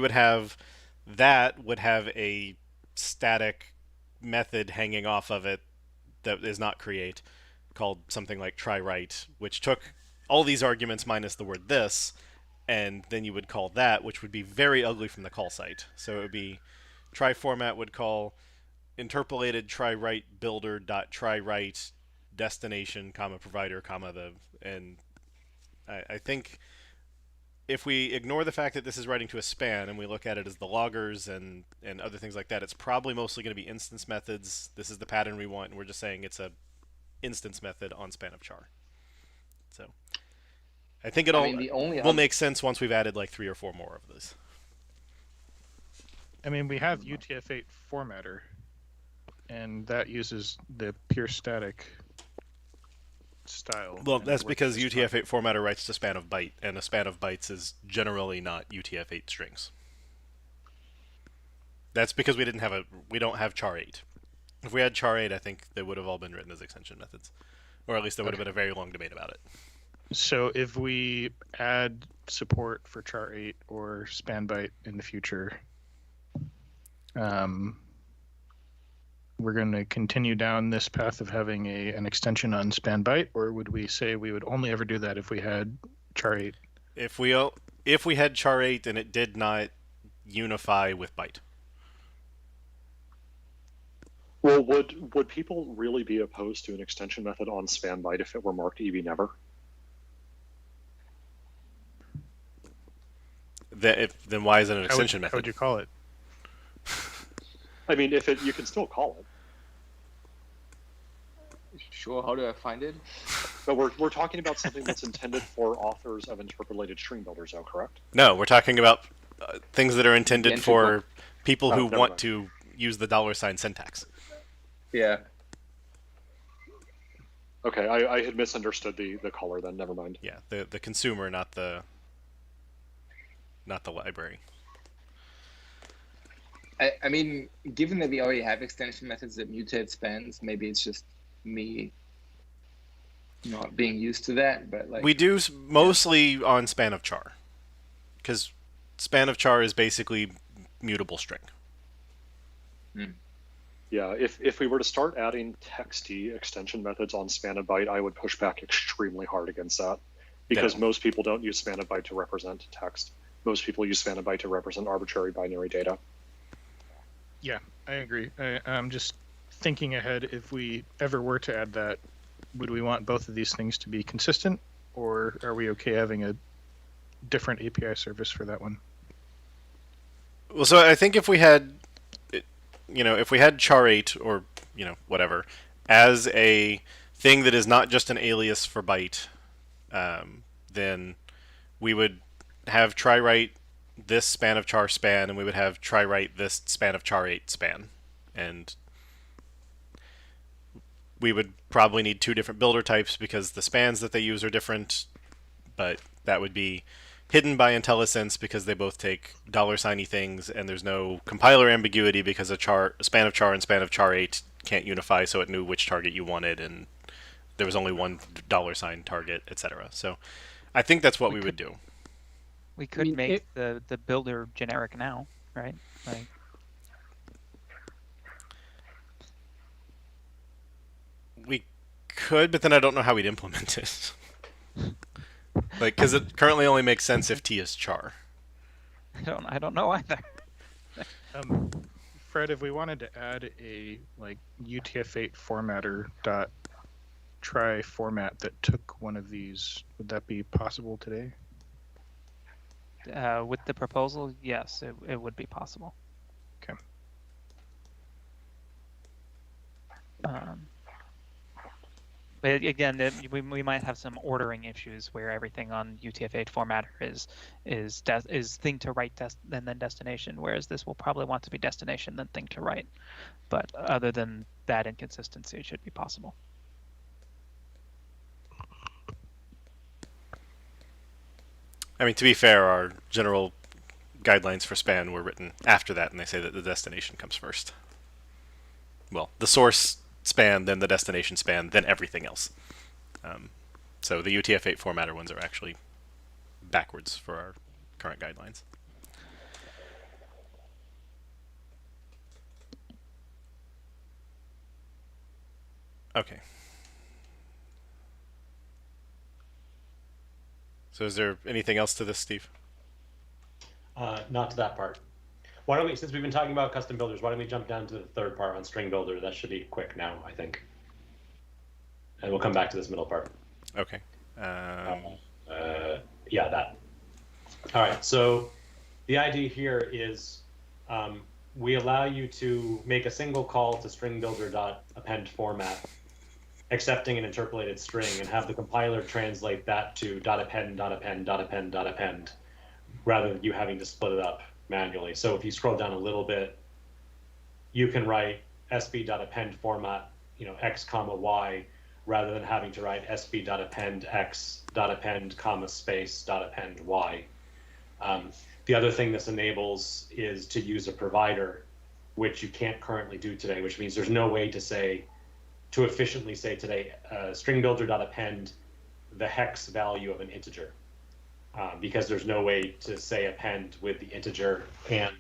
would have a static method hanging off of it that is not create, called something like try write, which took all these arguments minus the word this, and then you would call that, which would be very ugly from the call site. So it would be try format would call interpolated try write builder dot try write destination comma provider comma and I think if we ignore the fact that this is writing to a span and we look at it as the loggers and other things like that, it's probably mostly going to be instance methods. This is the pattern we want, and we're just saying it's a instance method on span of char. So I think will make sense once we've added like 3 or 4 more of those. I mean, we have UTF-8 formatter, and that uses the pure static style. Well, that's because UTF-8 formatter writes to span of byte, and a span of bytes is generally not UTF-8 strings. That's because we don't have char 8. If we had char 8, I think they would have all been written as extension methods, or at least there would have been a very long debate about it. So if we add support for char 8 or span byte in the future, we're going to continue down this path of having an extension on span byte, or would we say we would only ever do that if we had char 8? If we had char 8 and it did not unify with byte. Well, would people really be opposed to an extension method on span byte if it were marked EB never? Then why is it an extension How would method? you call it? I mean, you can still call it. Sure, how do I find it? But we're talking about something that's intended for authors of interpolated string builders, though, correct? No, we're talking about things that are intended entry for people who never want mind. to use the $ syntax. Yeah. Okay, I had misunderstood the caller then. Never mind. Yeah, the consumer, not the library. I mean, given that we already have extension methods that mutate spans, maybe it's just me not being used to that. But like We do mostly on span of char, because span of char is basically mutable string. Yeah, if we were to start adding texty extension methods on span of byte, I would push back extremely hard against that, because most people don't use span of byte to represent text. Most people use span of byte to represent arbitrary binary data. Yeah, I agree. I'm just thinking ahead. If we ever were to add that, would we want both of these things to be consistent, or are we okay having a different API service for that one? Well, so I think if we had, if we had char8 or whatever as a thing that is not just an alias for byte, then we would have try write this span of char span, and we would have try write this span of char8 span, and we would probably need 2 different builder types because the spans that they use are different, but that would be hidden by IntelliSense because they both take $signy things, and there's no compiler ambiguity because a span of char and span of char8 can't unify, so it knew which target you wanted, and there was only one $sign target, etc. So I think that's what we would do. We could make the builder generic now, right? Like, we could, but then I don't know how we'd implement it. Like, because it currently only makes sense if T is char. I don't know either. Fred, if we wanted to add a UTF-8 formatter dot try format that took one of these, would that be possible today? With the proposal, yes, it would be possible. Okay. But again, we might have some ordering issues where everything on UTF-8 formatter is thing to write and then destination, whereas this will probably want to be destination then thing to write. But other than that inconsistency, it should be possible. I mean, to be fair, our general guidelines for span were written after that, and they say that the destination comes first. Well, the source span, then the destination span, then everything else. So the UTF-8 formatter ones are actually backwards for our current guidelines. Okay. So is there anything else to this, Steve? Not to that part. Why don't we, since we've been talking about custom builders, why don't we jump down to the third part on string builder? That should be quick now, I think. And we'll come back to this middle part. Okay. Yeah, that. All right, so the idea here is we allow you to make a single call to string builder.append format, accepting an interpolated string, and have the compiler translate that to .append, .append, .append, .append, rather than you having to split it up manually. So if you scroll down a little bit, you can write sb.append format, x comma y, rather than having to write sb.append x .append comma space .append y. The other thing this enables is to use a provider, which you can't currently do today, which means there's no way to efficiently say today, string builder.append the hex value of an integer, because there's no way to say append with the integer and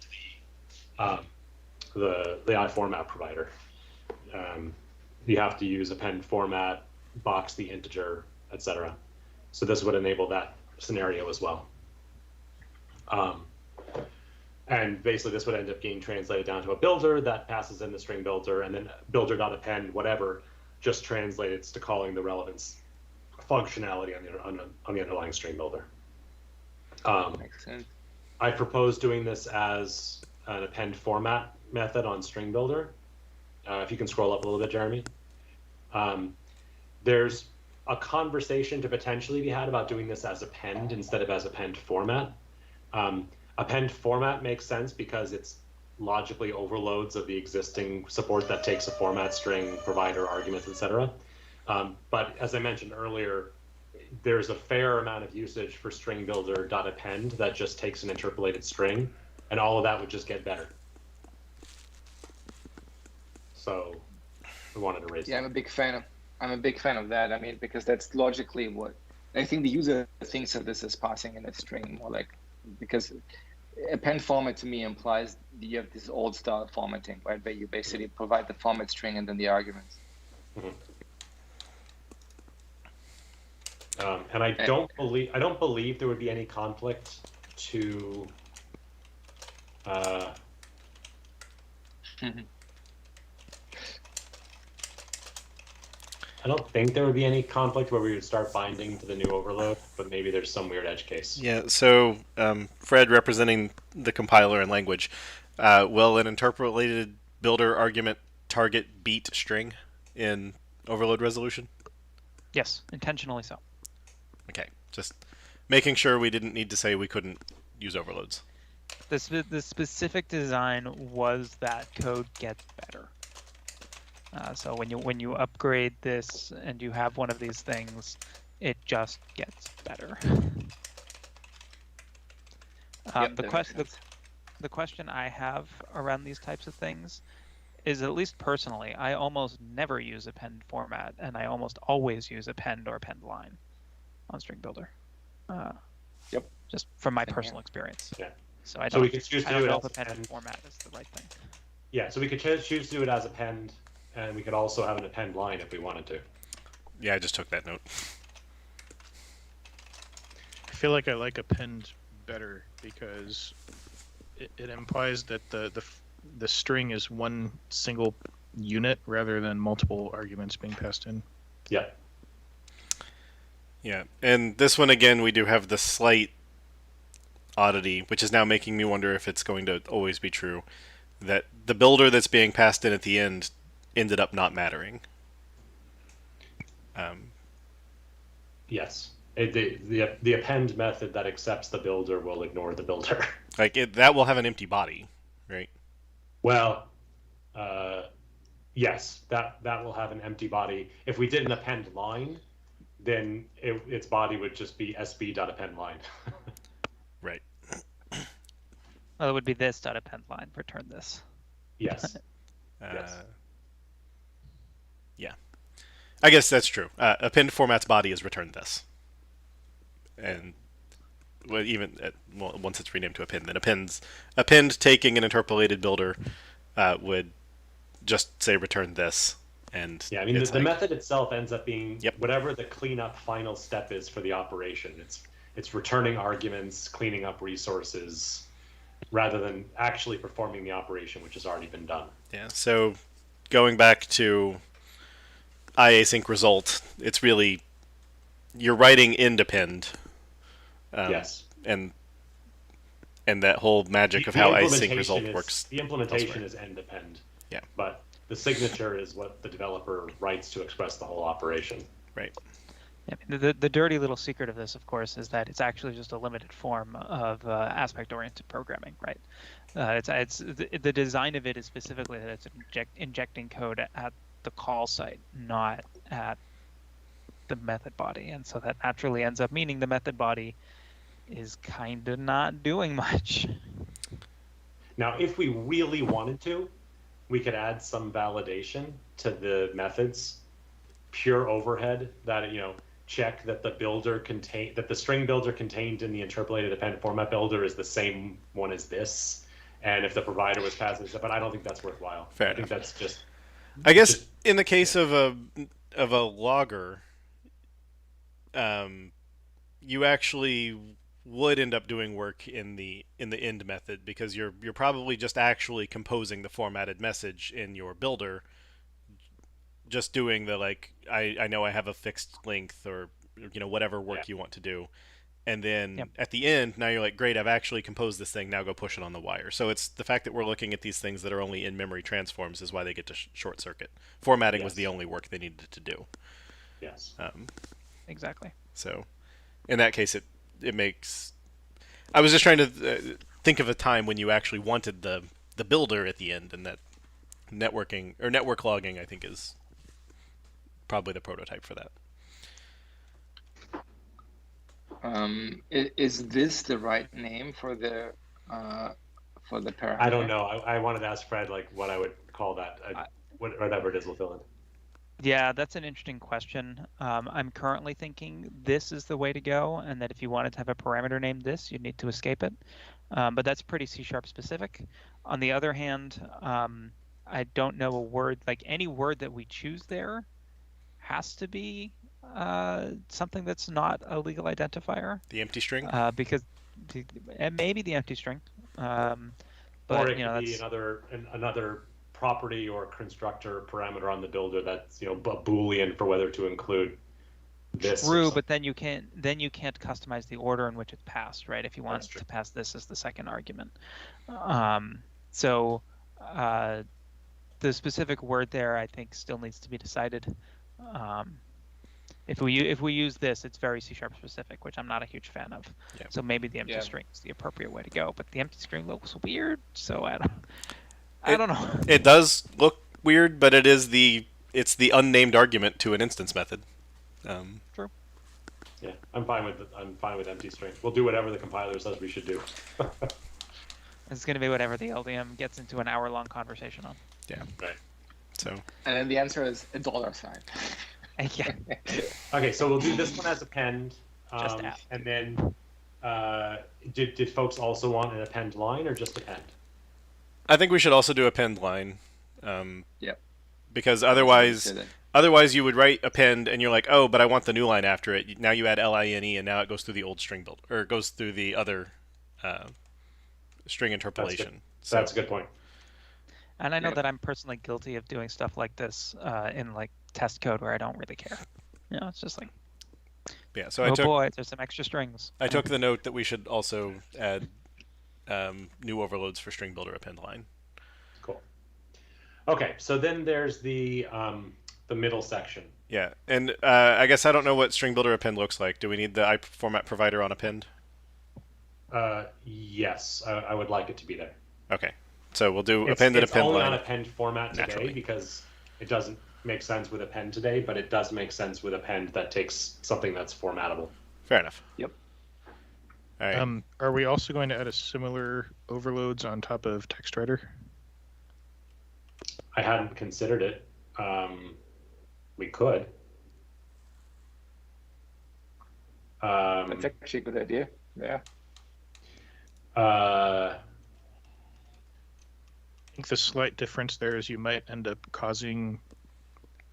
the I format provider. You have to use append format, box the integer, etc. So this would enable that scenario as well. And basically this would end up getting translated down to a builder that passes in the string builder, and then builder.append whatever just translates to calling the relevance functionality on the underlying string builder. Makes sense. I propose doing this as an append format method on string builder. If you can scroll up a little bit, Jeremy. There's a conversation to potentially be had about doing this as append instead of as append format. Append format makes sense because it's logically overloads of the existing support that takes a format string, provider, arguments, etc. But as I mentioned earlier, there's a fair amount of usage for string builder.append that just takes an interpolated string, and all of that would just get better. So we wanted to raise that. I'm a big fan of that. I mean, because that's logically what I think the user thinks of this as passing in a string, more like, because append format to me implies that you have this old style formatting, right, where you basically provide the format string and then the arguments. Mm-hmm. And I don't believe there would be any conflict to I don't think there would be any conflict where we would start binding to the new overload, but maybe there's some weird edge case. Yeah, so Fred, representing the compiler and language, will an interpolated builder argument target beat string in overload resolution? Yes, intentionally so. Okay, just making sure we didn't need to say we couldn't use overloads. The specific design was that code gets better. So when you upgrade this and you have one of these things, it just gets better. The question I have around these types of things is, at least personally, I almost never use append format, and I almost always use append or append line on string builder. Yep. Just from my personal experience. Yeah. So I So don't, we could choose to do it know as if append append format is the right thing. Yeah, so we could choose to do it as append, and we could also have an append line if we wanted to. Yeah, I just took that note. I feel like I like append better because it implies that the string is one single unit rather than multiple arguments being passed in. Yeah. Yeah, and this one again, we do have the slight oddity, which is now making me wonder if it's going to always be true, that the builder that's being passed in at the end ended up not mattering. Yes. The append method that accepts the builder will ignore the builder. Like that will have an empty body, right? Well, yes, that will have an empty body. If we did an append line, then its body would just be sb.append line. Right. Well, it would be this dot append line, return this. Yes. Yes. Yeah. I guess that's true. Append format's body is return this. And well, once it's renamed to append, then append taking an interpolated builder would just say return this. And yeah, I mean, the method itself ends up being whatever the cleanup final step is for the operation. It's returning arguments, cleaning up resources, rather than actually performing the operation, which has already been done. Yeah, so going back to iasync result, it's really, you're writing end append. Yes. And that whole magic of how async result works. The implementation is end append. Yeah. But the signature is what the developer writes to express the whole operation. Right. Yeah, the dirty little secret of this, of course, is that it's actually just a limited form of aspect-oriented programming, right? It's the design of it is specifically that it's injecting code at the call site, not at the method body, and so that naturally ends up meaning the method body is kind of not doing much. Now, if we really wanted to, we could add some validation to the methods, pure overhead that, check that the string builder contained in the interpolated append format builder is the same one as this. And if the provider was passing stuff, but I don't think that's worthwhile. Fair I enough. think that's just. I guess in the case of a logger, you actually would end up doing work in the end method, because you're probably just actually composing the formatted message in your builder, just doing the like I know I have a fixed length, or whatever work you want to do. And then at the end, now you're like, great, I've actually composed this thing, now go push it on the wire. So it's the fact that we're looking at these things that are only in memory transforms is why they get to short circuit. Formatting was the only work they needed to do. Yes. Exactly. So in that case, it makes... I was just trying to think of a time when you actually wanted the builder at the end, and that networking or network logging, I think, is probably the prototype for that. Is this the right name for the parameter? I don't know. I wanted to ask Fred like what I would call that. Whatever it is, we'll fill in. Yeah, that's an interesting question. I'm currently thinking this is the way to go, and that if you wanted to have a parameter named this, you'd need to escape it. But that's pretty C# specific. On the other hand, I don't know a word, like any word that we choose there has to be something that's not a legal identifier. The empty string? Because maybe the empty string. But, or it could be another property or constructor parameter on the builder that's a Boolean for whether to include this. True, but then you can't customize the order in which it's passed, right? If you want to pass this as the second argument. So the specific word there, I think, still needs to be decided. If we use this, it's very C# specific, which I'm not a huge fan of. Yeah. So maybe the empty string is the appropriate way to go. But the empty string looks weird, so I don't know. It does look weird, but it's the unnamed argument to an instance method. True. Yeah, I'm fine with empty string. We'll do whatever the compiler says we should do. It's going to be whatever the LDM gets into an hour-long conversation on. Yeah. Right. So. And then the answer is a $sign. Yeah. Okay, so we'll do this one as append. Just add. And then, did folks also want an append line or just append? I think we should also do append line. Yep. Because otherwise you would write append and you're like, oh, but I want the new line after it. Now you add line, and now it goes through the old string build, or it goes through the other string interpolation. That's a good point. And I know that I'm personally guilty of doing stuff like this in like test code where I don't really care. It's just like, so boy, there's some extra strings. I took the note that we should also add new overloads for string builder append line. Cool. Okay, so then there's the middle section. Yeah, and I guess I don't know what string builder append looks like. Do we need the format provider on append? Yes, I would like it to be there. Okay, so we'll do append and append line. It's only on append format today because it doesn't make sense with append today, but it does make sense with append that takes something that's formatable. Fair enough. Yep. All right. Are we also going to add a similar overloads on top of TextWriter? I hadn't considered it. We could. That's actually a good idea. Yeah. I think the slight difference there is you might end up causing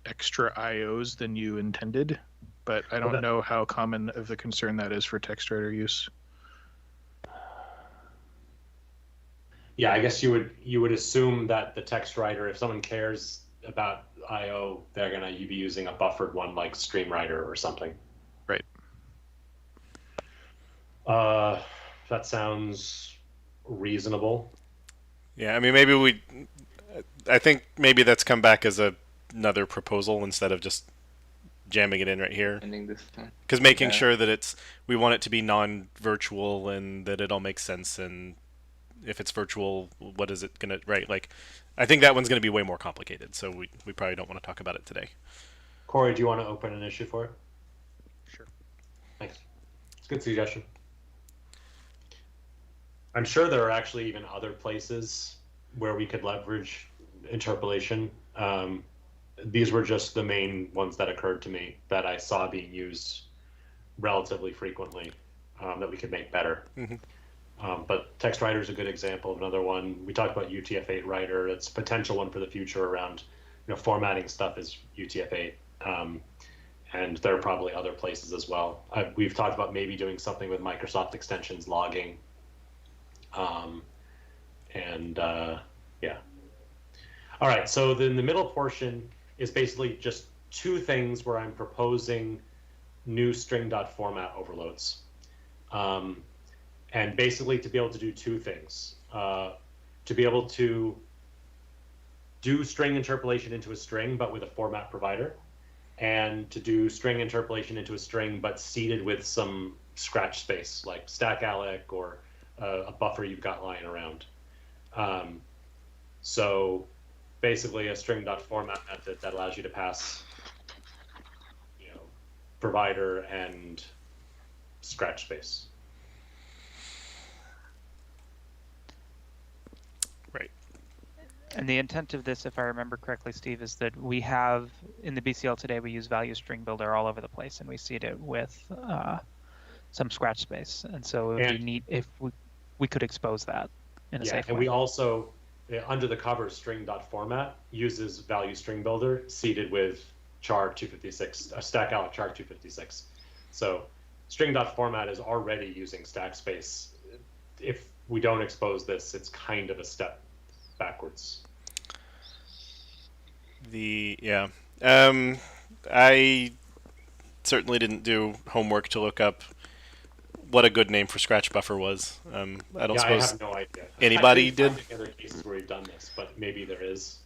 extra IOs than you intended, but I don't know how common of a concern that is for TextWriter use. Yeah, I guess you would assume that the TextWriter, if someone cares about IO, they're gonna be using a buffered one like StreamWriter or something. Right. That sounds reasonable. Yeah, I mean, I think maybe that's come back as another proposal instead of just jamming it in right here. Because making sure that we want it to be non-virtual and that it all makes sense, and if it's virtual, what is it gonna, right? Like, I think that one's gonna be way more complicated, so we probably don't want to talk about it today. Corey, do you want to open an issue for it? Sure. Thanks. It's a good suggestion. I'm sure there are actually even other places where we could leverage interpolation. These were just the main ones that occurred to me that I saw being used relatively frequently that we could make better. Mm-hmm. But TextWriter is a good example of another one. We talked about UTF-8 writer. It's a potential one for the future around formatting stuff is UTF-8. and there are probably other places as well. We've talked about maybe doing something with Microsoft extensions logging. Yeah. All right, so then the middle portion is basically just two things where I'm proposing new string.format overloads. And basically to be able to do two things. To be able to do string interpolation into a string, but with a format provider, and to do string interpolation into a string, but seeded with some scratch space, like stack-alloc or a buffer you've got lying around. So basically a string.format method that allows you to pass, provider and scratch space. Right. And the intent of this, if I remember correctly, Steve, is that we have, in the BCL today, we use value string builder all over the place, and we seed it with some scratch space. And so if we could expose that in a safe way. And we also, under the cover, string.format uses value string builder seeded with char 256, stack-alloc char 256. So string.format is already using stack space. If we don't expose this, it's kind of a step backwards. I certainly didn't do homework to look up what a good name for scratch buffer was. I don't suppose I have no idea. anybody I did. did. Other cases where we've done this, but maybe there is.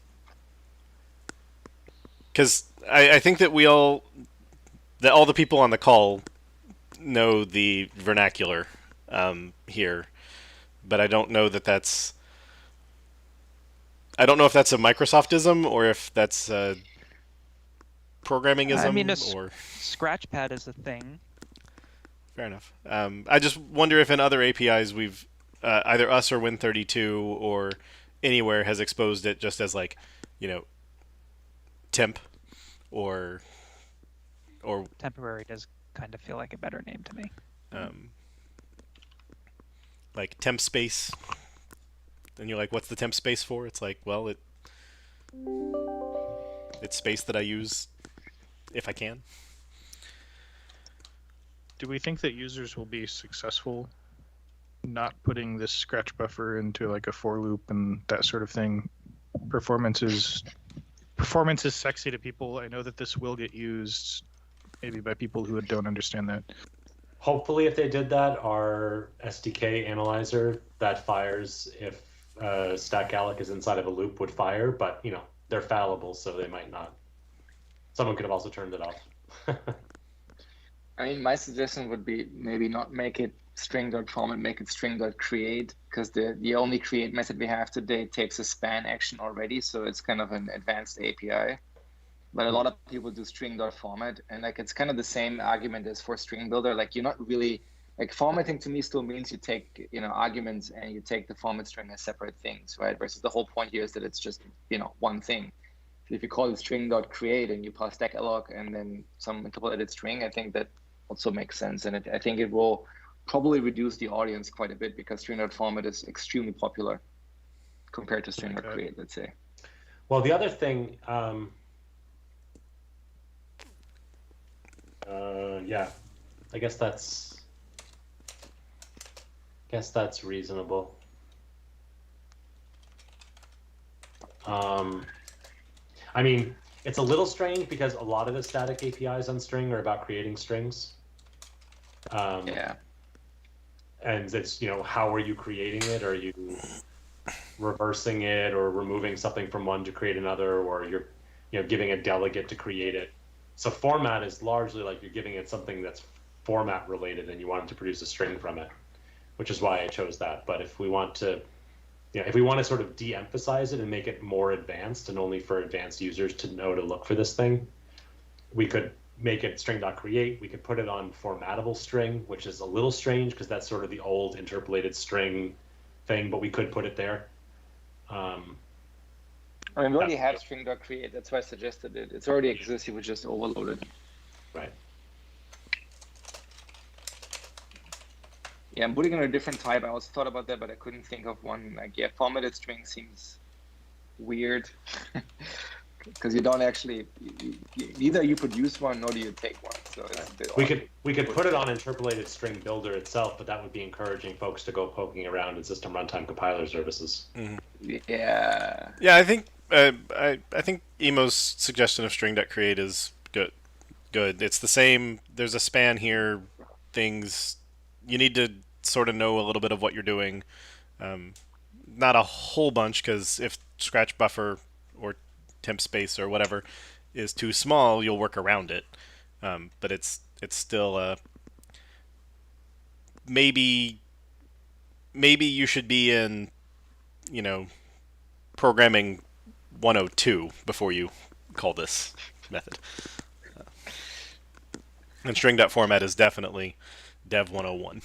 Because I think that all the people on the call know the vernacular here, but I don't know that that's. I don't know if that's a Microsoftism or if that's a programmingism. I mean, or Scratchpad is a thing. Fair enough. I just wonder if in other APIs we've either us or Win32 or anywhere has exposed it just as like, temp or temporary does kind of feel like a better name to me. Like temp space. And you're like, what's the temp space for? It's like, well, it's space that I use if I can. Do we think that users will be successful not putting this scratch buffer into like a for loop and that sort of thing? Performance is sexy to people. I know that this will get used maybe by people who don't understand that. Hopefully, if they did that, our SDK analyzer that fires if stack-alloc is inside of a loop would fire, but they're fallible, so they might not. Someone could have also turned it off. I mean, my suggestion would be maybe not make it string.format, make it string.create, because the only create method we have today takes a span action already, so it's kind of an advanced API. But a lot of people do string.format, and like it's kind of the same argument as for string builder. Like you're not really like formatting to me still means you take arguments and you take the format string as separate things, right? Versus the whole point here is that it's just one thing. If you call it string.create and you pass stack-alloc and then some interpolated string, I think that also makes sense, and I think it will probably reduce the audience quite a bit because string.format is extremely popular compared to string.create, let's say. Well, the other thing, I guess that's reasonable. I mean, it's a little strange because a lot of the static APIs on string are about creating strings. Yeah. And it's, how are you creating it? Are you reversing it or removing something from one to create another, or you're giving a delegate to create it? So format is largely like you're giving it something that's format related and you want it to produce a string from it, which is why I chose that. But if we want to, sort of de-emphasize it and make it more advanced and only for advanced users to know to look for this thing, we could make it string.create. We could put it on formatable string, which is a little strange because that's sort of the old interpolated string thing, but we could put it there. I mean, we already have string.create. That's why I suggested it. It's already exists. You would just overload it. Right. Yeah, I'm putting in a different type. I also thought about that, but I couldn't think of one. Like, formatted string seems weird because you don't actually either you produce one nor do you take one. So it's a bit odd. We could put it on interpolated string builder itself, but that would be encouraging folks to go poking around in system runtime compiler services. Yeah. Yeah, I think I think Emo's suggestion of string.create is good. It's the same. There's a span here. Things you need to sort of know a little bit of what you're doing. Not a whole bunch, because if scratch buffer or temp space or whatever is too small, you'll work around it. But it's still maybe you should be in, programming 102 before you call this method. And string.format is definitely dev 101.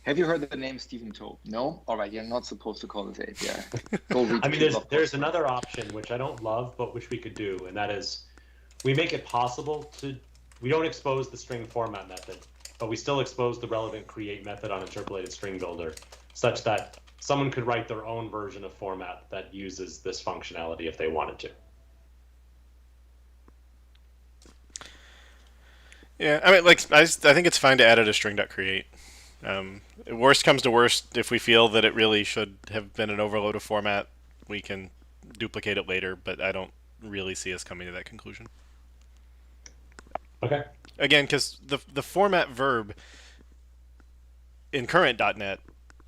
Have you heard the name Stephen Tope? No? All right, you're not supposed to call this API. Go read I mean, there's another option, which I don't love, but which we could do, and that is we make it possible we don't expose the string format method, but we still expose the relevant create method on interpolated string builder, such that someone could write their own version of format that uses this functionality if they wanted to. Yeah, I mean, I think it's fine to add it as string.create. Worst comes to worst, if we feel that it really should have been an overload of format, we can duplicate it later, but I don't really see us coming to that conclusion. Okay. Again, because the format verb in current.NET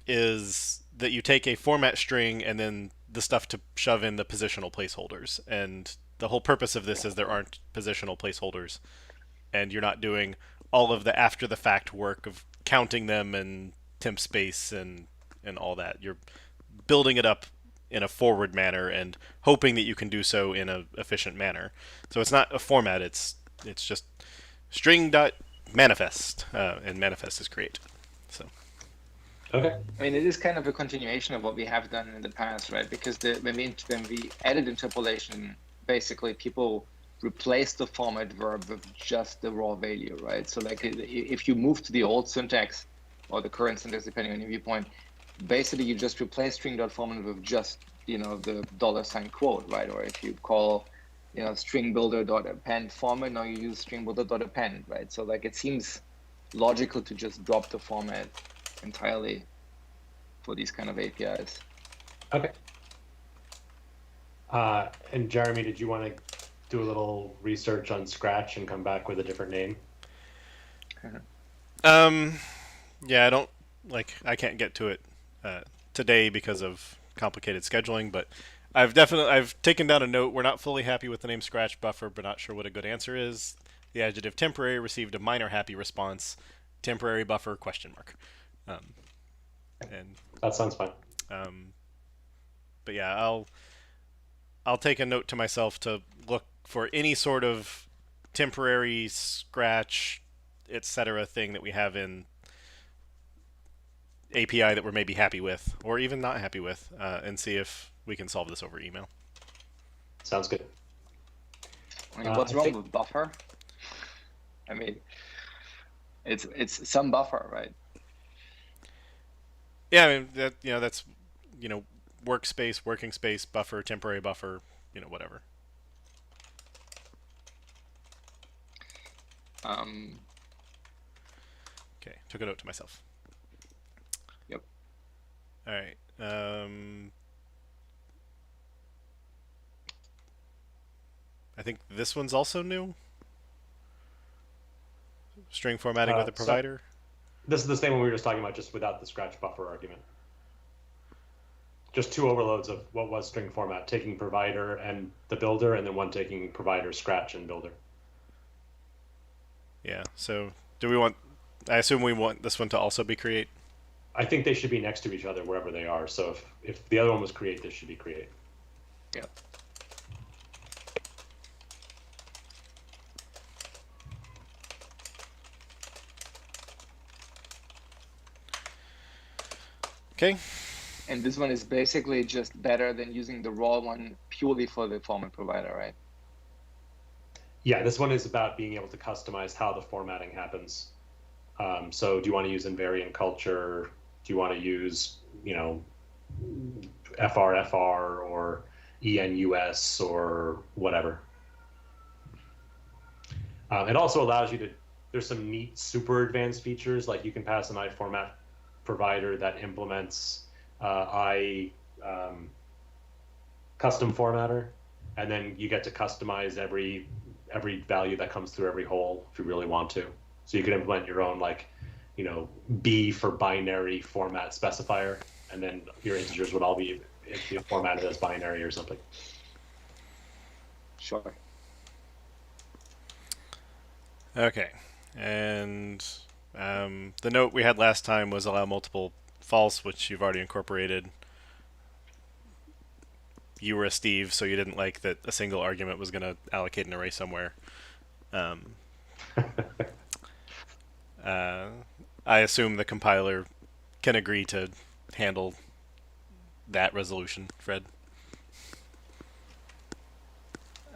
is that you take a format string and then the stuff to shove in the positional placeholders. And the whole purpose of this is there aren't positional placeholders, and you're not doing all of the after the fact work of counting them and temp space and all that. You're building it up in a forward manner and hoping that you can do so in an efficient manner. So it's not a format, it's just string.manifest, and manifest is create. So okay. I mean, it is kind of a continuation of what we have done in the past, right? Because when we added interpolation, basically people replace the format verb with just the raw value, right? So like if you move to the old syntax or the current syntax, depending on your viewpoint, basically you just replace string.format with just, the $ quote, right? Or if you call, string builder.append format, now you use string builder.append, right? So like it seems logical to just drop the format entirely for these kind of APIs. Okay. And Jeremy, did you want to do a little research on Scratch and come back with a different name? Yeah, I can't get to it today because of complicated scheduling, but I've taken down a note. We're not fully happy with the name Scratch Buffer, but not sure what a good answer is. The adjective temporary received a minor happy response. Temporary buffer ? And that sounds fine. But yeah, I'll take a note to myself to look for any sort of temporary Scratch, etc. thing that we have in API that we're maybe happy with, or even not happy with, and see if we can solve this over email. Sounds good. I mean, what's wrong with buffer? I mean, it's some buffer, right? Yeah, I mean that's workspace, working space, buffer, temporary buffer, whatever. Okay, took a note to myself. Yep. All right. I think this one's also new. String formatting with a provider. This is the same one we were just talking about, just without the Scratch buffer argument. Just two overloads of what was string format, taking provider and the builder, and then one taking provider, Scratch, and builder. Yeah, so I assume we want this one to also be create? I think they should be next to each other wherever they are. So if the other one was create, this should be create. Yeah. Okay. And this one is basically just better than using the raw one purely for the format provider, right? Yeah, this one is about being able to customize how the formatting happens. So do you want to use invariant culture? Do you want to use, FRFR or ENUS or whatever. It also allows you to, there's some neat super advanced features, like you can pass an iFormat provider that implements custom formatter, and then you get to customize every value that comes through every hole if you really want to. So you can implement your own, like, you know, B for binary format specifier, and then your integers would all be formatted as binary or something. Sure. Okay, and the note we had last time was allow multiple false, which you've already incorporated. You were a Steve, so you didn't like that a single argument was going to allocate an array somewhere. I assume the compiler can agree to handle that resolution, Fred.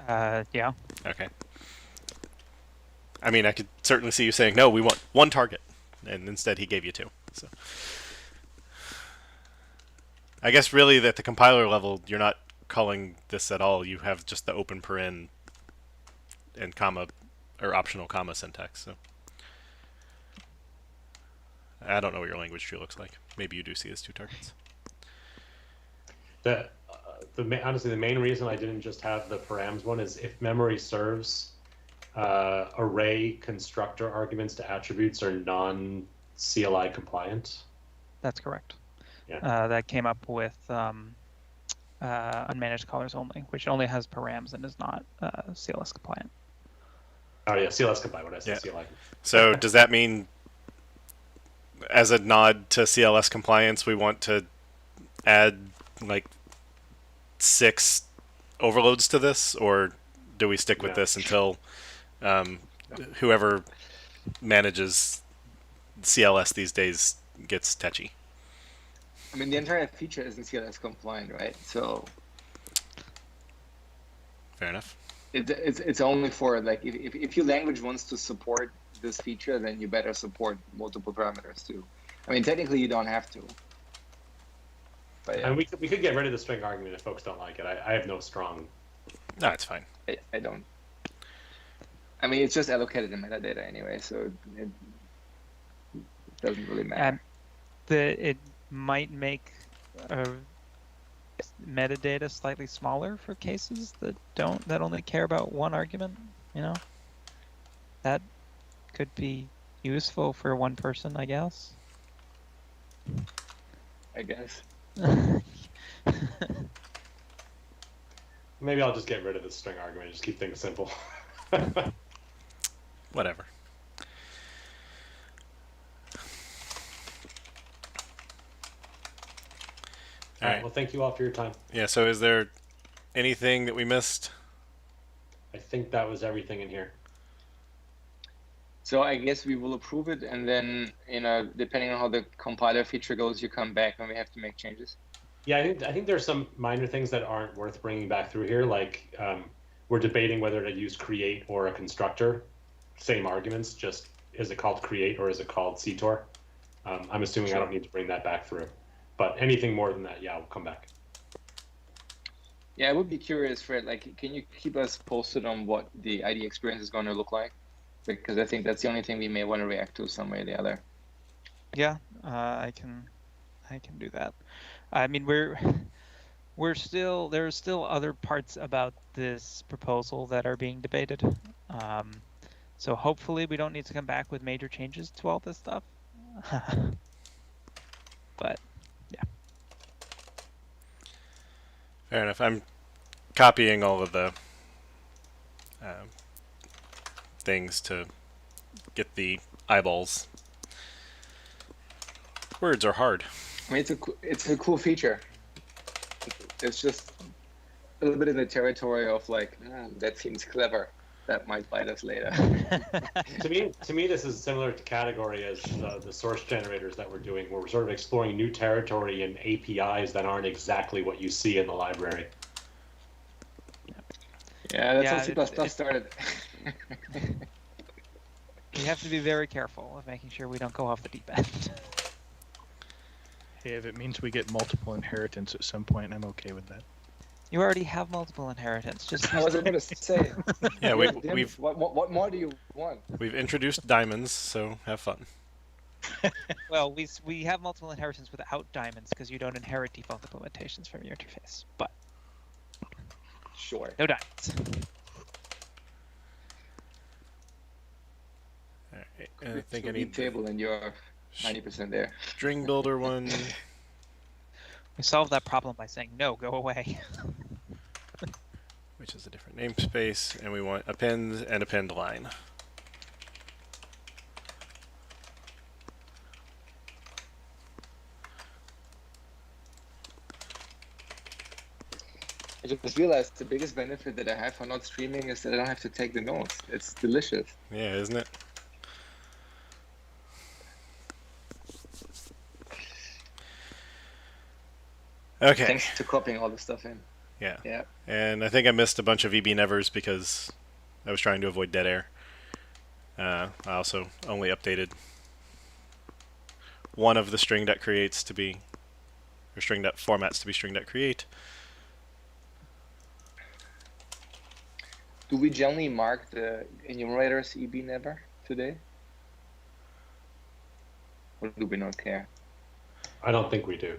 Yeah. Okay. I mean, I could certainly see you saying, no, we want one target, and instead he gave you two. So, I guess really at the compiler level, you're not calling this at all. You have just the open paren and comma or optional comma syntax. So, I don't know what your language tree looks like. Maybe you do see as two targets. Honestly, the main reason I didn't just have the params one is if memory serves, array constructor arguments to attributes are non-CLI compliant. That's correct. Yeah. That came up with unmanaged callers only, which only has params and is not CLS compliant. Oh yeah, CLS compliant. What I said, Yeah. CLI. So does that mean, as a nod to CLS compliance, we want to add like 6 overloads to this, or do we stick with this until whoever manages CLS these days gets tetchy? I mean, the entire feature isn't CLS compliant, right? So Fair enough. it's only for, like, if your language wants to support this feature, then you better support multiple parameters too. I mean, technically you don't have to. But yeah, And we could get rid of the string argument if folks don't like it. I have no strong. No, it's fine. I don't. I mean, it's just allocated in metadata anyway, so it doesn't really matter. It might make metadata slightly smaller for cases that only care about one argument. You know, that could be useful for one person, I guess. I guess. Maybe I'll just get rid of the string argument. Just keep things simple. Whatever. All right. Well, thank you all for your time. Yeah, so is there anything that we missed? I think that was everything in here. So I guess we will approve it, and then, you know, depending on how the compiler feature goes, you come back when we have to make changes. Yeah, I think there's some minor things that aren't worth bringing back through here. Like we're debating whether to use create or a constructor. Same arguments, just is it called create or is it called CTOR? I'm assuming I don't need to bring that back through. But anything more than that, yeah, we'll come back. Yeah, I would be curious, Fred, like, can you keep us posted on what the ID experience is going to look like? Because I think that's the only thing we may want to react to some way or the other. Yeah, I can do that. I mean, there are still other parts about this proposal that are being debated. So hopefully we don't need to come back with major changes to all this stuff. But yeah. Fair enough. I'm copying all of the things to get the eyeballs. Words are hard. I mean, it's a cool feature. It's just a little bit in the territory of, like, that seems clever. That might bite us later. To me, this is similar to category as the source generators that we're doing, where we're sort of exploring new territory and APIs that aren't exactly what you see in the library. Yeah, that's how C++ started. We have to be very careful of making sure we don't go off the deep end. Hey, if it means we get multiple inheritance at some point, I'm okay with that. You already have multiple inheritance. Just I was going to say. Yeah, Damn, what more do you want? we've introduced diamonds, so have fun. well, we have multiple inheritance without diamonds because you don't inherit default implementations from your interface. But Sure. no diamonds. All right, I think I Lead need the table, and you're 90% there. string builder one. We solved that problem by saying no, go away. Which is a different namespace, and we want append and append line. I just realized the biggest benefit that I have for not streaming is that I don't have to take the notes. It's delicious. Yeah, isn't it? Okay. Thanks to copying all the stuff in. Yeah. Yeah. And I think I missed a bunch of EB nevers because I was trying to avoid dead air. I also only updated one of the string.creates to be, or string.formats to be string.create. Do we generally mark the enumerators EB never today? Or do we not care? I don't think we do.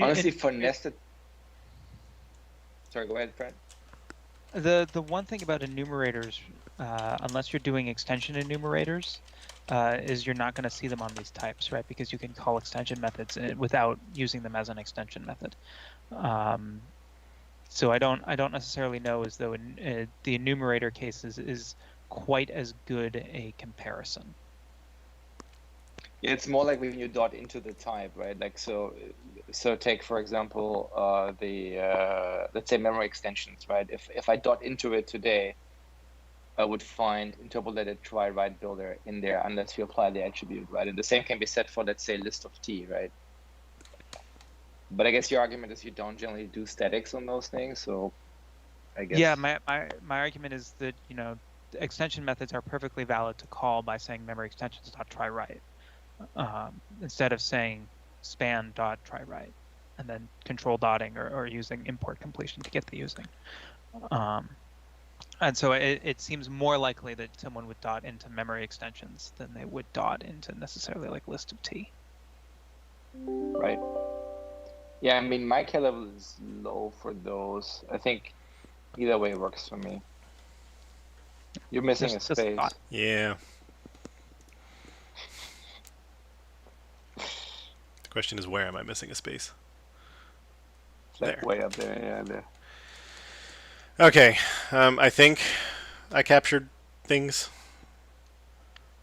Honestly, for nested... Sorry, go ahead, Fred. The one thing about enumerators, unless you're doing extension enumerators, is you're not going to see them on these types, right? Because you can call extension methods without using them as an extension method. So I don't necessarily know as though the enumerator case is quite as good a comparison. Yeah, it's more like when you dot into the type, right? Like so take for example let's say memory extensions, right? If I dot into it today, I would find interpolated try write builder in there unless you apply the attribute, right? And the same can be said for, let's say, list of t, right? But I guess your argument is you don't generally do statics on those things, so I guess. Yeah, my argument is that extension methods are perfectly valid to call by saying memory extensions dot try write. Instead of saying span dot try write and then control dotting or using import completion to get the using. And so it seems more likely that someone would dot into memory extensions than they would dot into necessarily like list of t. Right. Yeah, I mean, my care level is low for those. I think either way works for me. You're missing a space. Yeah. The question is, where am I missing a space? It's like There. way up there, yeah, there. Okay, I think I captured things.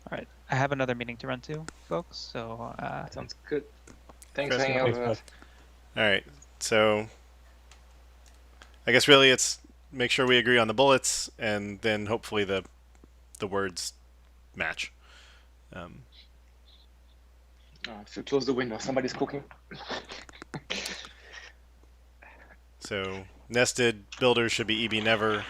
All right, I have another meeting to run to, folks. So Sounds good. Thanks for Chris, hanging out with us. All right, so I guess really it's make sure we agree on the bullets, and then hopefully the words match. So close the window. Somebody's cooking. So nested builders should be EB never.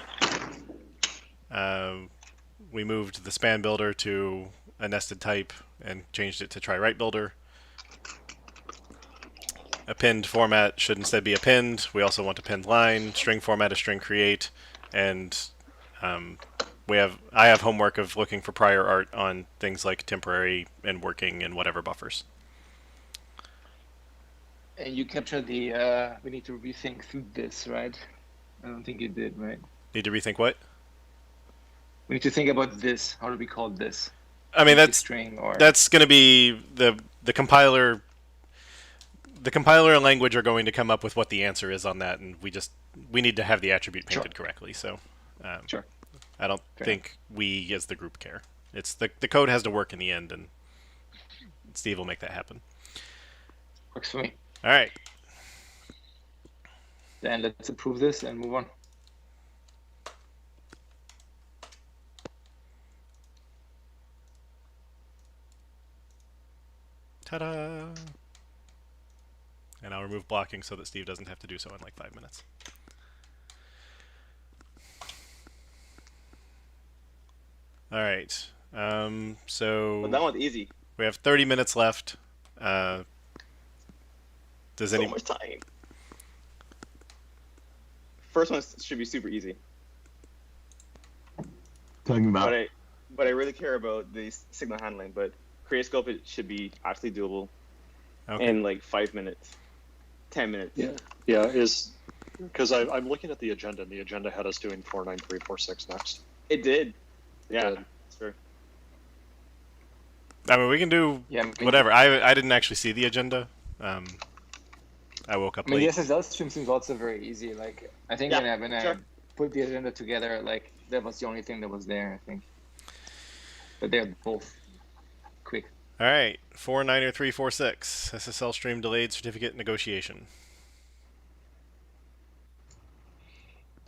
We moved the span builder to a nested type and changed it to try write builder. Append format should instead be append. We also want append line. String format is string create, and I have homework of looking for prior art on things like temporary and working and whatever buffers. And you captured the, we need to rethink through this, right? I don't think you did, right? Need to rethink what? We need to think about this. How do we call this? I mean, that's string or... that's going to be the compiler. The compiler and language are going to come up with what the answer is on that, and we need to have the attribute painted correctly. So, sure. I don't think we as the group care. It's the code has to work in the end, and Steve will make that happen. Works for me. All right. Then let's approve this and move on. Ta-da! And I'll remove blocking so that Steve doesn't have to do so in like 5 minutes. All right. So But that one's easy. we have 30 minutes left. Does So much time. first one should be super easy. Talking about. But I really care about the signal handling. But create scope, it should be absolutely doable in like 5 minutes, 10 minutes. Yeah, is because I'm looking at the agenda, and the agenda had us doing 49346 next. It did. Yeah, sure. I mean, we can do whatever. I didn't actually see the agenda. I woke up late. The SSL stream seems also very easy. Like, I think when I put the agenda together, like, that was the only thing that was there, I think. But they're both quick. All right, 49346, SSL stream delayed certificate negotiation.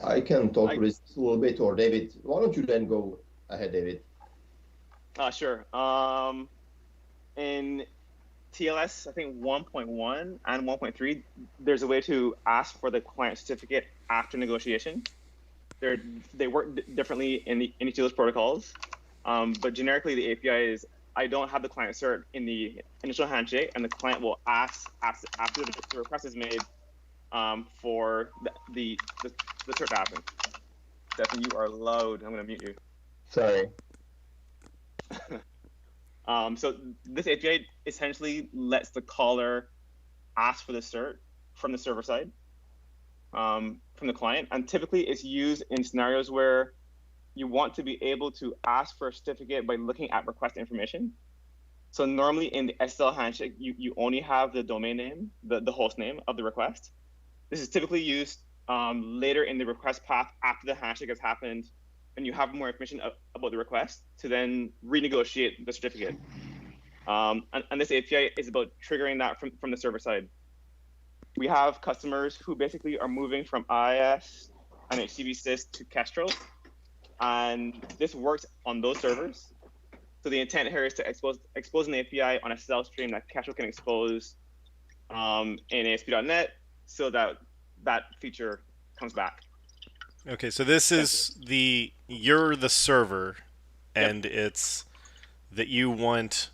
I can talk to this a little bit, or David. Why don't you then go ahead, David? Sure. In TLS, I think 1.1 and 1.3, there's a way to ask for the client certificate after negotiation. They work differently in each of those protocols, but generically the API is I don't have the client cert in the initial handshake, and the client will ask after the request is made for the cert to happen. Stefan, you are loud. I'm going to mute you. Sorry. So this API essentially lets the caller ask for the cert from the server side, from the client. And typically it's used in scenarios where you want to be able to ask for a certificate by looking at request information. So normally in the SSL handshake, you only have the domain name, the host name of the request. This is typically used later in the request path after the handshake has happened, and you have more information about the request to then renegotiate the certificate. And this API is about triggering that from the server side. We have customers who basically are moving from IIS and HTTP/SYS to Kestrel, and this works on those servers. So the intent here is to expose an API on a SSL stream that Kestrel can expose in ASP.NET, so that feature comes back. Okay, so this is you're the server, and it's that you want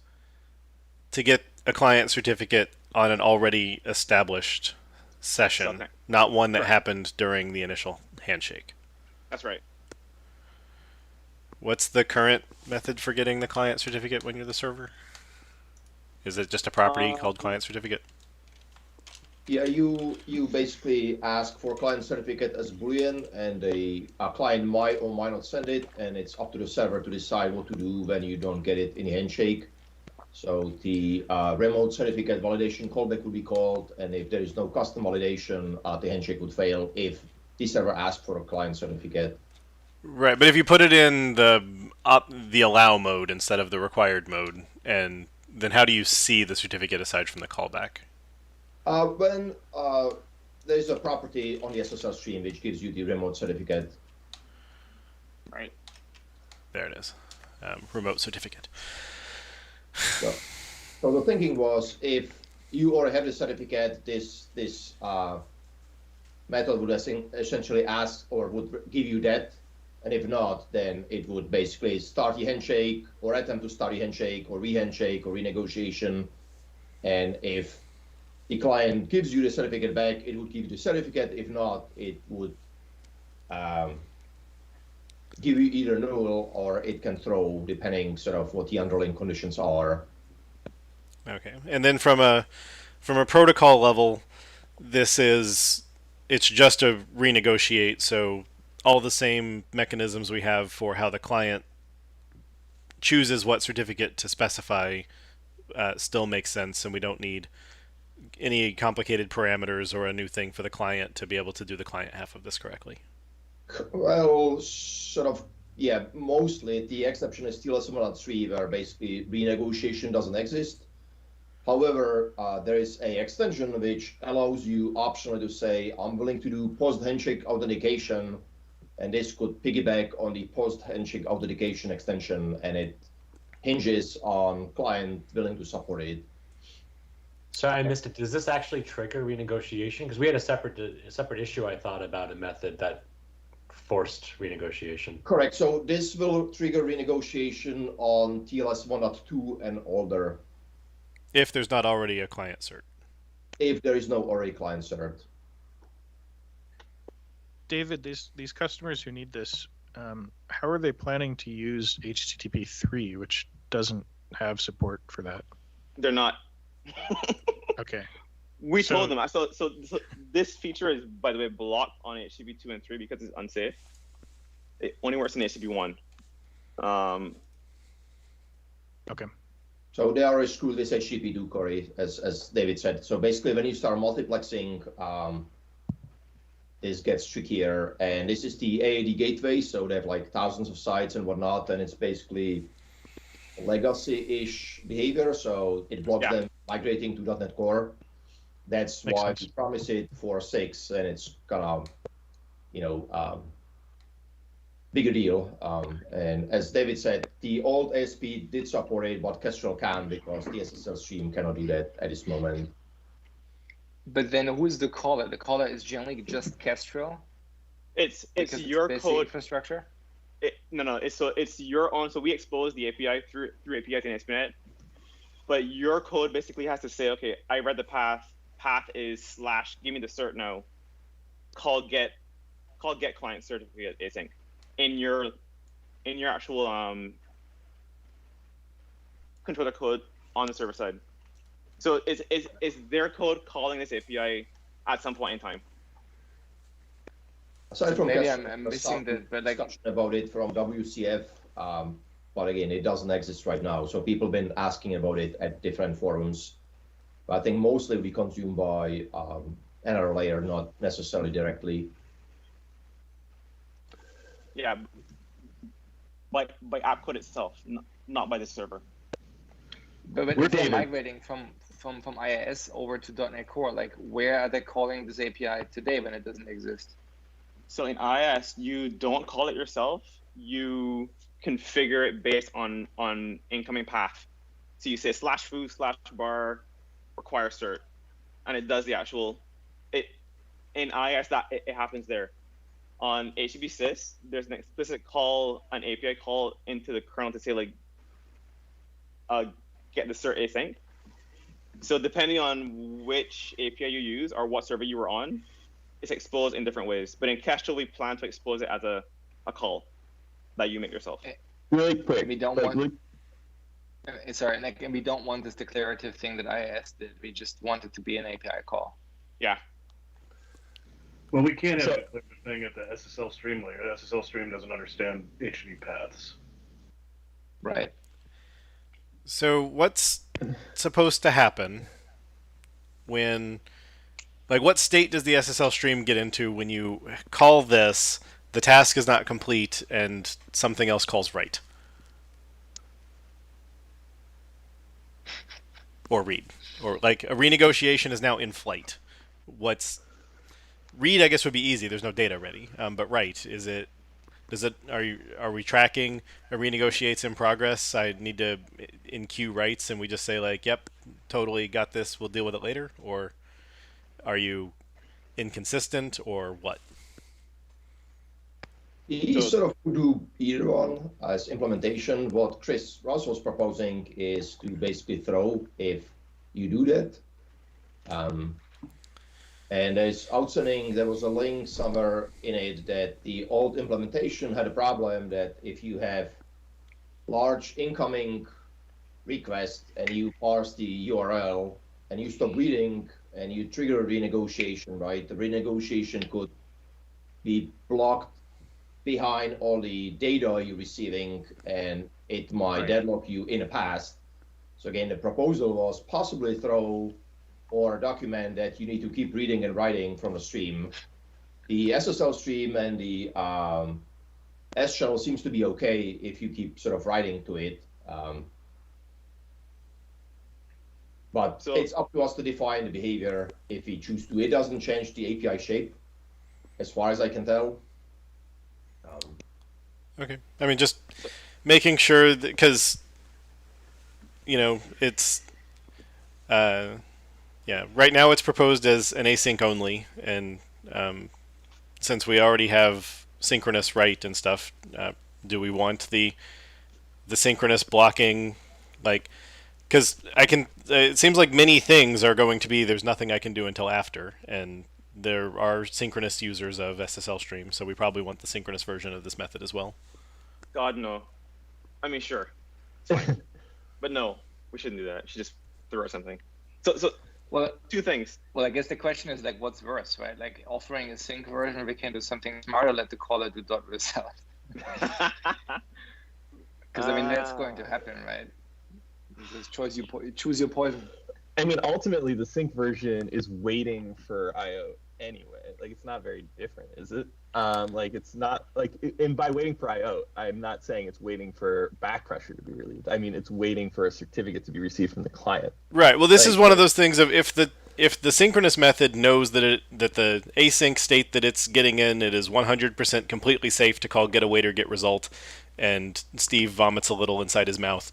to get a client certificate on an already established session, not one that happened during the initial handshake. That's right. What's the current method for getting the client certificate when you're the server? Is it just a property called client certificate? Yeah, you basically ask for client certificate as Boolean, and a client might or might not send it, and it's up to the server to decide what to do when you don't get it in the handshake. So the remote certificate validation callback would be called, and if there is no custom validation, the handshake would fail if the server asked for a client certificate. Right, but if you put it in the allow mode instead of the required mode, and then how do you see the certificate aside from the callback? When there's a property on the SSL stream which gives you the remote certificate. Right. There it is. Remote certificate. So the thinking was, if you already have the certificate, this method would essentially ask or would give you that. And if not, then it would basically start the handshake or attempt to start the handshake or re-handshake or renegotiation. And if the client gives you the certificate back, it would give you the certificate. If not, it would give you either null or it can throw, depending sort of what the underlying conditions are. Okay, and then from a protocol level, it's just a renegotiate. So all the same mechanisms we have for how the client chooses what certificate to specify still makes sense, and we don't need any complicated parameters or a new thing for the client to be able to do the client half of this correctly. Well, sort of, yeah, mostly the exception is still a similar tree where basically renegotiation doesn't exist. However, there is an extension which allows you optionally to say, I'm willing to do post-handshake authentication, and this could piggyback on the post-handshake authentication extension, and it hinges on client willing to support it. So I missed it. Does this actually trigger renegotiation? Because we had a separate issue, I thought, about a method that forced renegotiation. Correct. So this will trigger renegotiation on TLS 1.2 and older. If there's not already a client cert. If there is no already client cert. David, these customers who need this, how are they planning to use HTTP 3, which doesn't have support for that? They're not. Okay. We told them. So this feature is, by the way, blocked on HTTP 2 and 3 because it's unsafe. It only works in HTTP 1. Okay. So they are screwed this HTTP do query, as David said. So basically, when you start multiplexing, this gets trickier. And this is the AAD gateway, so they have like thousands of sites and whatnot, and it's basically legacy-ish behavior. So it blocks them migrating to .NET Core. That's Makes why sense. we promise it for 6, and it's gonna, bigger deal. And as David said, the old ASP did support it, but Kestrel can because the SSL stream cannot do that at this moment. But then who's the caller? The caller is generally just Kestrel? It's Because your basic code. infrastructure? No. It's your own. So we expose the API through APIs in ASP.NET, but your code basically has to say, okay, I read the path. Path is / give me the cert now. Call get client certificate async in your actual controller code on the server side. So it's their code calling this API at some point in time. Aside from maybe Kestrel, I'm there's missing some but like discussion about it from WCF, but again, it doesn't exist right now. So people have been asking about it at different forums. But I think mostly we consumed by another layer, not necessarily directly. Yeah, by app code itself, not by the server. But when they're migrating from IIS over to .NET Core, like where are they calling this API today when it doesn't exist? So in IIS, you don't call it yourself. You configure it based on incoming path. So you say /foo /bar require cert, and it does the actual. In IIS that it happens there. On HTTP sys, there's an explicit call, an API call into the kernel to say like, get the cert async. So depending on which API you use or what server you were on, it's exposed in different ways. But in Kestrel, we plan to expose it as a call that you make yourself. Really quick. We don't want. Sorry, like, and we don't want this declarative thing that IIS did. We just want it to be an API call. Yeah. Well, we can't have a declarative thing at the SSL stream layer. The SSL stream doesn't understand HTTP paths. Right. So what's supposed to happen when, like, what state does the SSL stream get into when you call this, the task is not complete, and something else calls write? Or read. Or, like, a renegotiation is now in flight. Read, I guess, would be easy. There's no data ready. But write, are we tracking a renegotiates in progress? I need to in queue writes, and we just say like, yep, totally got this. We'll deal with it later. Or are you inconsistent, or what? You sort of do either one as implementation. What Chris Ross was proposing is to basically throw if you do that. And there's outstanding, there was a link somewhere in it that the old implementation had a problem that if you have large incoming request and you parse the URL and you stop reading and you trigger a renegotiation, right? The renegotiation could be blocked behind all the data you're receiving, and it might deadlock you in the past. So again, the proposal was possibly throw or document that you need to keep reading and writing from the stream. The SSL stream and the S channel seems to be okay if you keep sort of writing to it. But it's up to us to define the behavior if we choose to. It doesn't change the API shape, as far as I can tell. Okay. I mean, just making sure that, because, it's, right now it's proposed as an async only, and since we already have synchronous write and stuff, do we want the synchronous blocking, like, because it seems like many things are going to be, there's nothing I can do until after, and there are synchronous users of SSL Stream, so we probably want the synchronous version of this method as well. God, no. I mean, sure. It's fine. But no, we shouldn't do that. We should just throw something. So Well, two things. well, I guess the question is like, what's worse, right? Like offering a sync version, we can do something smarter, let the caller do dot result. Because I mean, that's going to happen, right? Just choose your poison. I mean, ultimately, the sync version is waiting for IO anyway. Like, it's not very different, is it? Like, it's not like, and by waiting for IO, I'm not saying it's waiting for back pressure to be relieved. I mean, it's waiting for a certificate to be received from the client. Right. Well, this Like, is one of those things of if the synchronous method knows that the async state that it's getting in, it is 100% completely safe to call get await or get result, and Steve vomits a little inside his mouth,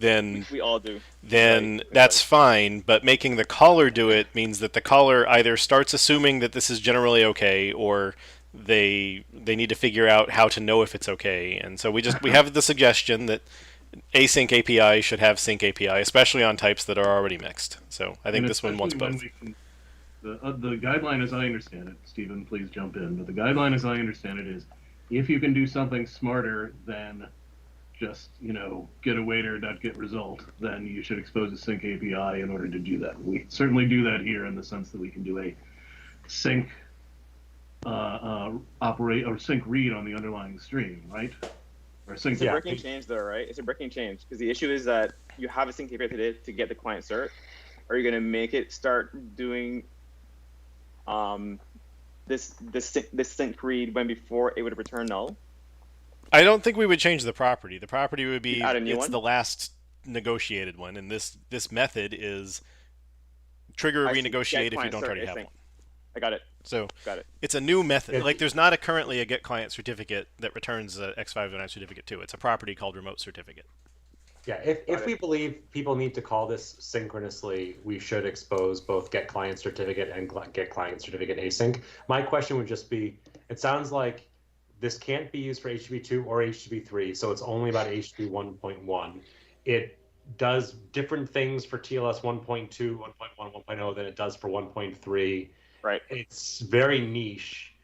then we all do. then Right. that's fine. But making the caller do it means that the caller either starts assuming that this is generally okay, or they need to figure out how to know if it's okay. And so we have the suggestion that async API should have sync API, especially on types that are already mixed. So I think And this one wants especially both. The guideline, as I understand it, Stephen, please jump in. But the guideline, as I understand it, is if you can do something smarter than just get a waiter, not get result, then you should expose a sync API in order to do that. We certainly do that here in the sense that we can do a sync operate or sync read on the underlying stream, right? Or sync. It's a breaking change, though, right? It's a breaking change because the issue is that you have a sync API today to get the client cert. Are you going to make it start doing this sync read when before it would return null? I don't think we would change the property. The property would be add a new it's one? the last negotiated one, and this method is trigger I see. renegotiate Get if you client don't cert, already have async. one. I got it. So Got it. it's a new method. If- Like there's not currently a get client certificate that returns a X509 certificate too. It's a property called remote certificate. Yeah, if we believe people need to call this synchronously, we should expose both get client certificate and get client certificate async. My question would just be, it sounds like this can't be used for HTTP2 or HTTP3, so it's only about HTTP 1.1. It does different things for TLS 1.2, 1.1, 1.0 than it does for 1.3. Right. It's very niche.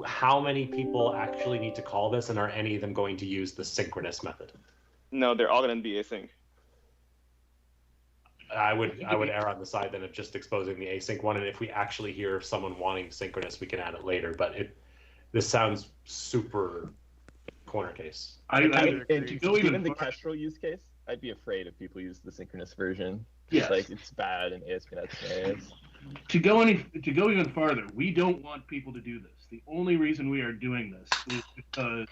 How many people actually need to call this, and are any of them going to use the synchronous method? No, they're all going to be async. I would err on the side then of just exposing the async one, and if we actually hear someone wanting synchronous, we can add it later. But this sounds super corner case. And And to go given even the farther, Kestrel use case, I'd be afraid if people use the synchronous version. Yes. Like, it's bad in ASP.NET scenarios. to go even farther, we don't want people to do this. The only reason we are doing this is because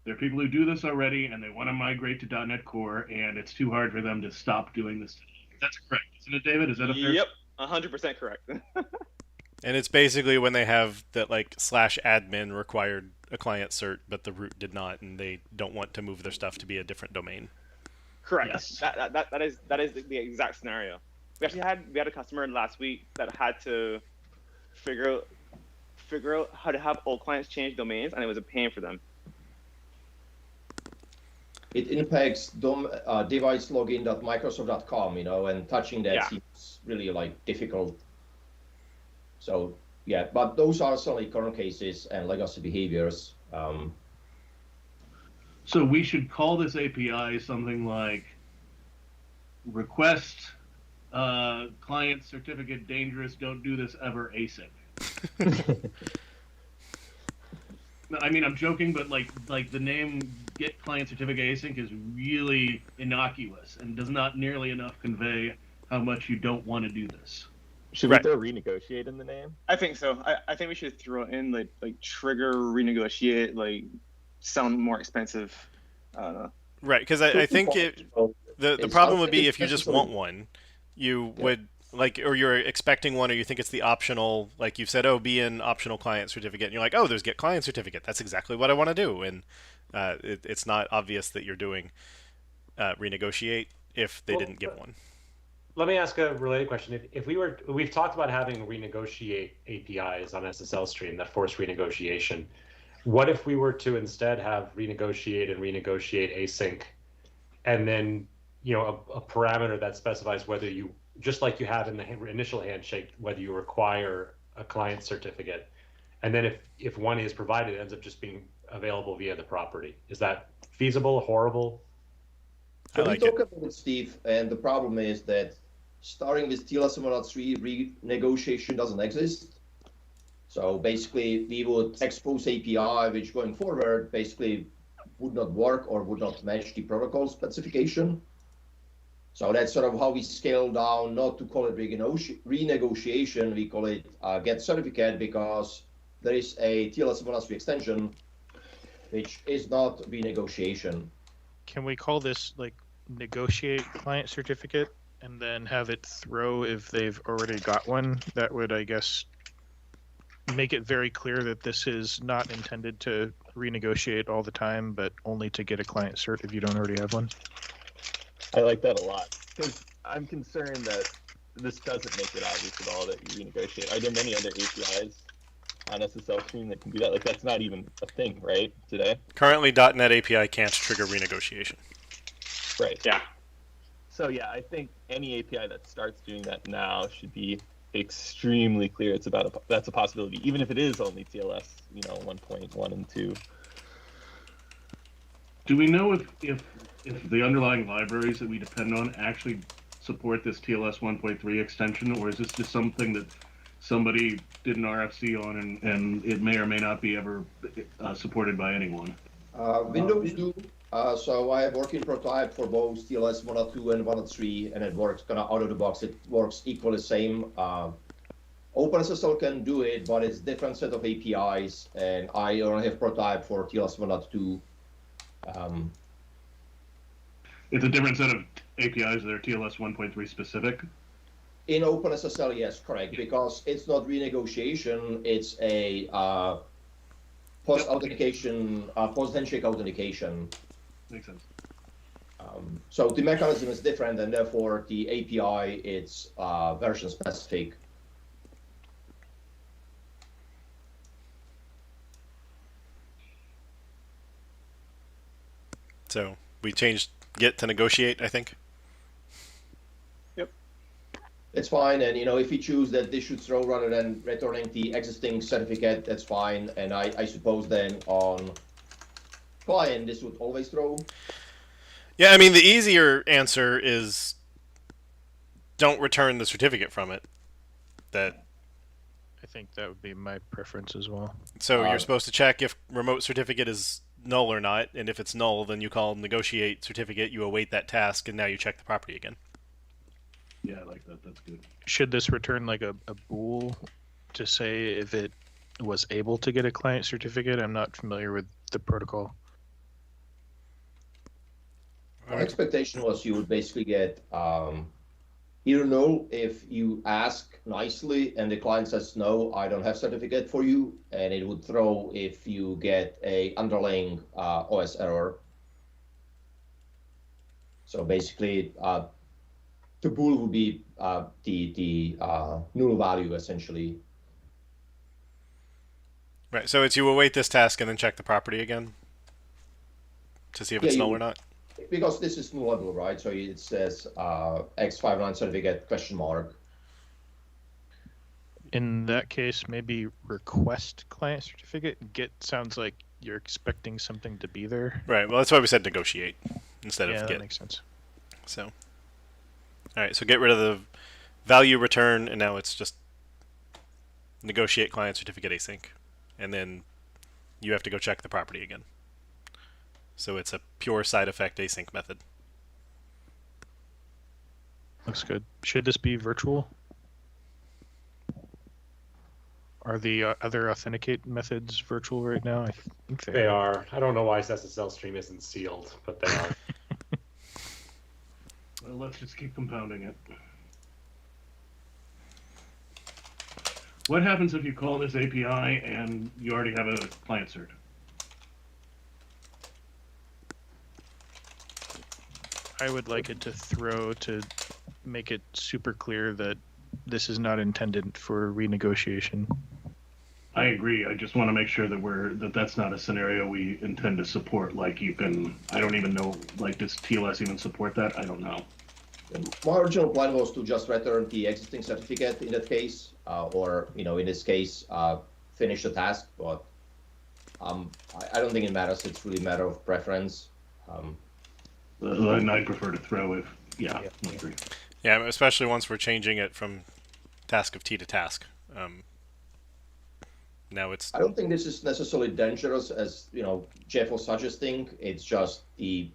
there are people who do this already, and they want to migrate to .NET Core, and it's too hard for them to stop doing this. That's correct, isn't it, David? Is that a fair? Yep, 100% correct. And it's basically when they have that like /admin required a client cert, but the root did not, and they don't want to move their stuff to be a different domain. Correct. Yes. That is the exact scenario. We had a customer last week that had to figure out how to have all clients change domains, and it was a pain for them. It impacts device login.microsoft.com, and touching that seems really difficult. So yeah, but those are certainly current cases and legacy behaviors. So we should call this API something like request client certificate dangerous, don't do this ever async. I mean, I'm joking, but like the name get client certificate async is really innocuous and does not nearly enough convey how much you don't want to do this. Should we throw renegotiate in the name? I think so. I think we should throw in like trigger renegotiate, sound more expensive. I don't know. Right, because I think the problem would be if you just want one, you would or you're expecting one, or you think it's the optional, like you've said, be an optional client certificate, and you're like, there's get client certificate. That's exactly what I want to do, and it's not obvious that you're doing renegotiate if they didn't give one. Let me ask a related question. If we've talked about having renegotiate APIs on SSL Stream that force renegotiation. What if we were to instead have renegotiate and renegotiate async, and then a parameter that specifies whether you, just like you have in the initial handshake, whether you require a client certificate. And then if one is provided, it ends up just being available via the property. Is that feasible, horrible? So I like we talk about it, Steve, and the problem is that starting with TLS 1.3, renegotiation doesn't exist. So basically, we would expose API, which going forward basically would not work or would not match the protocol specification. So that's sort of how we scale down, not to call it renegotiation, we call it get certificate, because there is a TLS 1.3 extension, which is not renegotiation. Can we call this like negotiate client certificate and then have it throw if they've already got one? That would, I guess, make it very clear that this is not intended to renegotiate all the time, but only to get a client cert if you don't already have one. I like that a lot, because I'm concerned that this doesn't make it obvious at all that you renegotiate. Are there many other APIs on SSL Stream that can do that? Like, that's not even a thing, right, today? Currently, .NET API can't trigger renegotiation. Right. Yeah. So yeah, I think any API that starts doing that now should be extremely clear. It's about that's a possibility, even if it is only TLS, 1.1 and 2. Do we know if the underlying libraries that we depend on actually support this TLS 1.3 extension, or is this just something that somebody did an RFC on and it may or may not be ever supported by anyone? Windows do. So I have working prototype for both TLS 1.2 and 1.3, and it works kind of out of the box. It works equally the same. OpenSSL can do it, but it's different set of APIs, and I only have prototype for TLS 1.2. It's a different set of APIs that are TLS 1.3 specific? In OpenSSL, yes, correct, because it's not renegotiation, it's a post-authentication, post-handshake authentication. Makes sense. So the mechanism is different, and therefore the API it's version specific. So we changed get to negotiate, I think. It's fine, and if you choose that this should throw rather than returning the existing certificate, that's fine. And I suppose then on client this would always throw. Yeah, I mean the easier answer is don't return the certificate from it. That I think that would be my preference as well. So you're supposed to check if remote certificate is null or not, and if it's null, then you call negotiate certificate, you await that task, and now you check the property again. Yeah, I like that. That's good. Should this return like a bool to say if it was able to get a client certificate? I'm not familiar with the protocol. My expectation was you would basically get either null if you ask nicely and the client says no, I don't have certificate for you, and it would throw if you get a underlying OS error. So basically, the bool would be the null value essentially. Right. So it's you await this task and then check the property again to see if it's null or not. Because this is nullable, right? So it says X59 certificate ? In that case, maybe request client certificate. Get sounds like you're expecting something to be there. Right. Well, that's why we said negotiate instead of Yeah, get. that makes sense. So, all right. So get rid of the value return, and now it's just negotiate client certificate async, and then you have to go check the property again. So it's a pure side effect async method. Looks good. Should this be virtual? Are the other authenticate methods virtual right now? I think They are. I don't know why SSL Stream isn't sealed, but they are. Well, let's just keep compounding it. What happens if you call this API and you already have a client cert? I would like it to throw to make it super clear that this is not intended for renegotiation. I agree. I just want to make sure that that's not a scenario we intend to support. Like I don't even know, like does TLS even support that? I don't know. My original plan was to just return the existing certificate in that case, or in this case, finish the task. But I don't think it matters. It's really a matter of preference. And I prefer to throw if. Yeah, I agree. Yeah, especially once we're changing it from task of T to task. Now it's. I don't think this is necessarily dangerous, as Jeff was suggesting. It's just the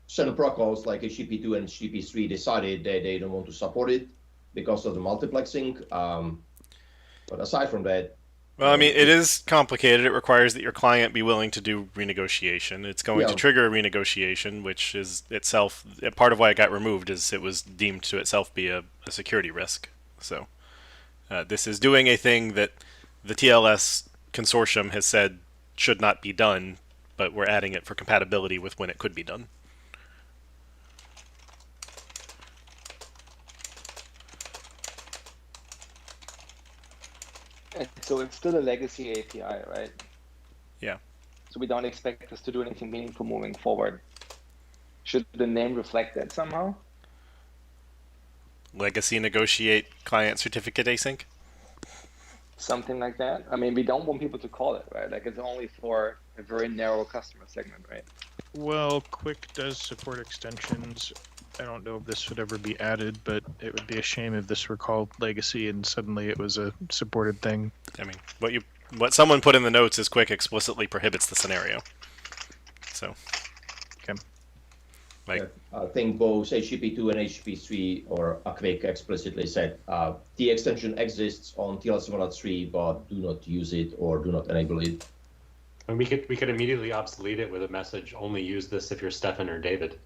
certain protocols like HTTP2 and HTTP3 decided that they don't want to support it because of the multiplexing. But aside from that. Well, I mean, it is complicated. It requires that your client be willing to do renegotiation. It's going to trigger a renegotiation, which is itself part of why it got removed. Is it was deemed to itself be a security risk. So this is doing a thing that the TLS consortium has said should not be done, but we're adding it for compatibility with when it could be done. So it's still a legacy API, right? Yeah. So we don't expect us to do anything meaningful moving forward. Should the name reflect that somehow? Legacy negotiate client certificate async? Something like that. I mean, we don't want people to call it, right? Like it's only for a very narrow customer segment, right? Well, Quick does support extensions. I don't know if this would ever be added, but it would be a shame if this were called legacy and suddenly it was a supported thing. I mean, what someone put in the notes is Quick explicitly prohibits the scenario. So, okay. I think both HTTP2 and HTTP3 or Quick explicitly said the extension exists on TLS 1.3, but do not use it or do not enable it. And we could immediately obsolete it with a message: only use this if you're Stefan or David.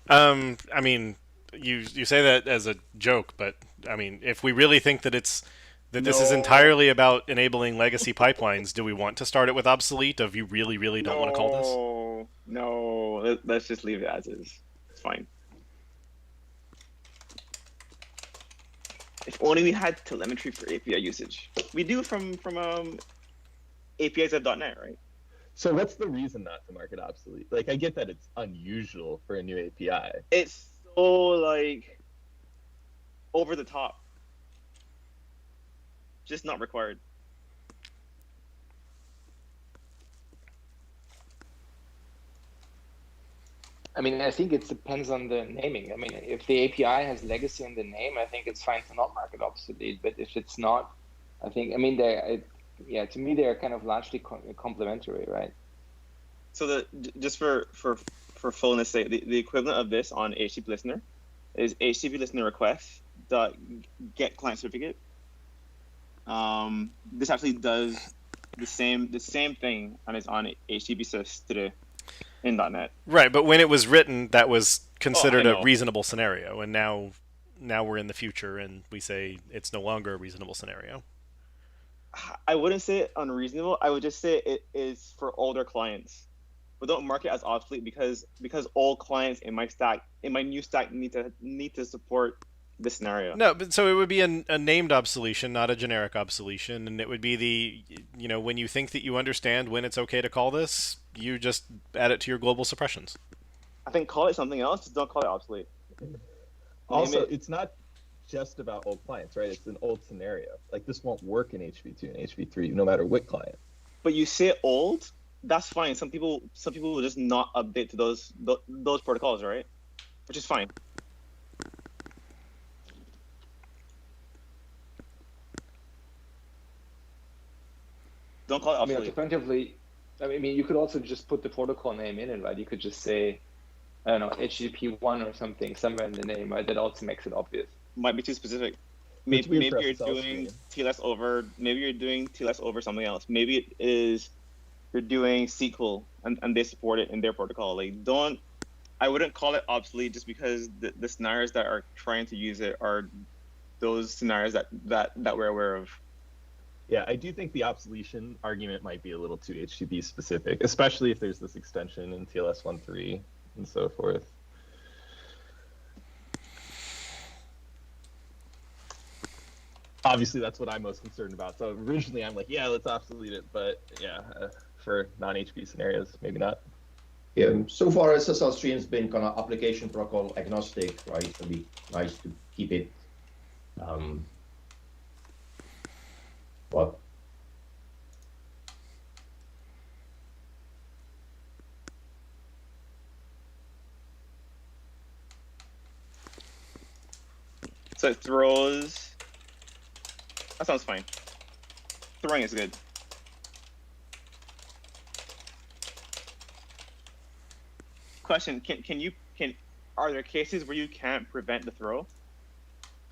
I mean, you say that as a joke, but I mean, if we really think that this is entirely about enabling legacy pipelines, do we want to start it with obsolete? If you really, really don't want to call this? No, let's just leave it as is. It's fine. If only we had telemetry for API usage. We do from APIs of .NET, right? So what's the reason not to mark it obsolete? Like, I get that it's unusual for a new API. It's so, over the top. Just not required. I mean, I think it depends on the naming. I mean, if the API has legacy in the name, I think it's fine to not mark it obsolete. But if it's not, I think, to me, they're kind of largely complementary, right? So just for fullness sake, the equivalent of this on HTTP listener is HTTP listener request get client certificate. This actually does the same thing and it's on HTTP sys today in .NET. Right, but when it was written, that was considered a reasonable scenario, and now we're in the future and we say it's no longer a reasonable scenario. I wouldn't say it unreasonable. I would just say it is for older clients. But don't mark it as obsolete because all clients in my new stack need to support this scenario. No, but so it would be a named obsolescence, not a generic obsolescence, and it would be when you think that you understand when it's okay to call this, you just add it to your global suppressions. I think call it something else, just don't call it obsolete. Also, it's not just about old clients, right? It's an old scenario. Like, this won't work in HTTP2 and HTTP3 no matter what client. But you say old, that's fine. Some people will just not update to those protocols, right? Which is fine. Don't call it obsolete. Alternatively, I mean, you could also just put the protocol name in it, right? You could just say, I don't know, HTTP1 or something somewhere in the name, right? That also makes it obvious. Might be too specific. Maybe you're doing TLS over. Maybe you're doing TLS over something else. Maybe it is you're doing SQL and they support it in their protocol. I wouldn't call it obsolete just because the scenarios that are trying to use it are those scenarios that we're aware of. Yeah, I do think the obsolescence argument might be a little too HTTP specific, especially if there's this extension in TLS 1.3 and so forth. obviously that's what I'm most concerned about. So originally I'm like, yeah, let's obsolete it, but yeah, for non-HP scenarios, maybe not. Yeah, so far SSL stream's been kind of application protocol agnostic, right? So it'd be nice to keep it. But So it throws. That sounds fine. Throwing is good. Question: are there cases where you can't prevent the throw?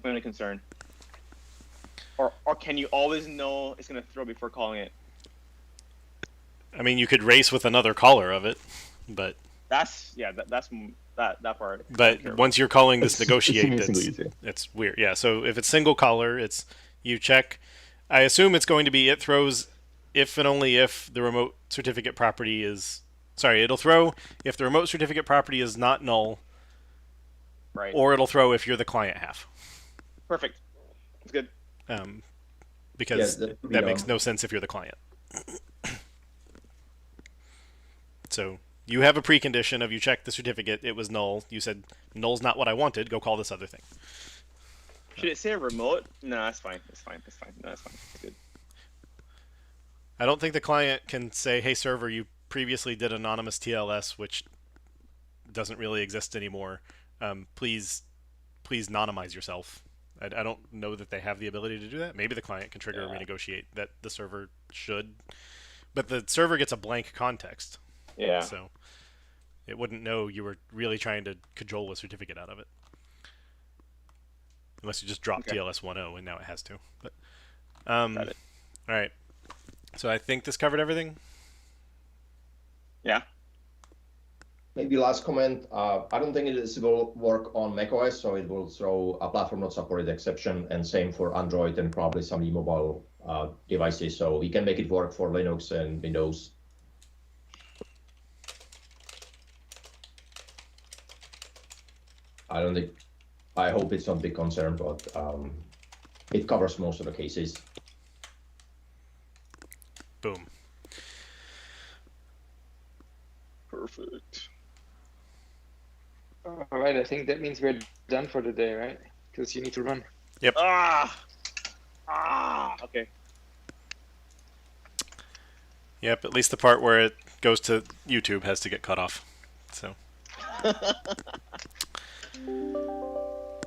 I'm only concerned. Or can you always know it's gonna throw before calling it? I mean, you could race with another caller of it, but that's that part. But once you're calling this negotiate, it's weird. Yeah. So if it's single caller, it's you check. I assume it's going to be it throws if and only if the remote certificate property is. Sorry, it'll throw if the remote certificate property is not null. Right. Or it'll throw if you're the client half. Perfect. That's good. Because that makes no sense if you're the client. So you have a precondition of you checked the certificate, it was null. You said null's not what I wanted. Go call this other thing. Should it say remote? No, that's fine. That's fine. That's fine. No, that's fine. That's good. I don't think the client can say, "Hey server, you previously did anonymous TLS, which doesn't really exist anymore. Please anonymize yourself." I don't know that they have the ability to do that. Maybe the client can trigger a renegotiate that the server should, but the server gets a blank context. Yeah. So it wouldn't know you were really trying to cajole a certificate out of it, unless you just drop TLS 1.0 and now it has to. But got it. All right. So I think this covered everything. Yeah. maybe last comment. I don't think it will work on macOS, so it will throw a platform not supported exception, and same for Android and probably some mobile devices. So we can make it work for Linux and Windows. I hope it's not a big concern, but it covers most of the cases. Boom. Perfect. All right, I think that means we're done for the day, right? Because you need to run. Yep. Okay. Yep, at least the part where it goes to YouTube has to get cut off. So.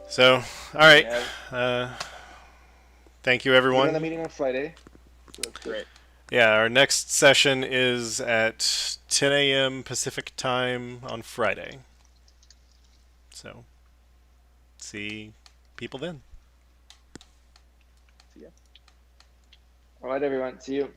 So, all right. Thank you, everyone. We're in the meeting on Friday. So that's great. Yeah, our next session is at 10 a.m. Pacific time on Friday. So, see people then. See ya. All right, everyone. See you.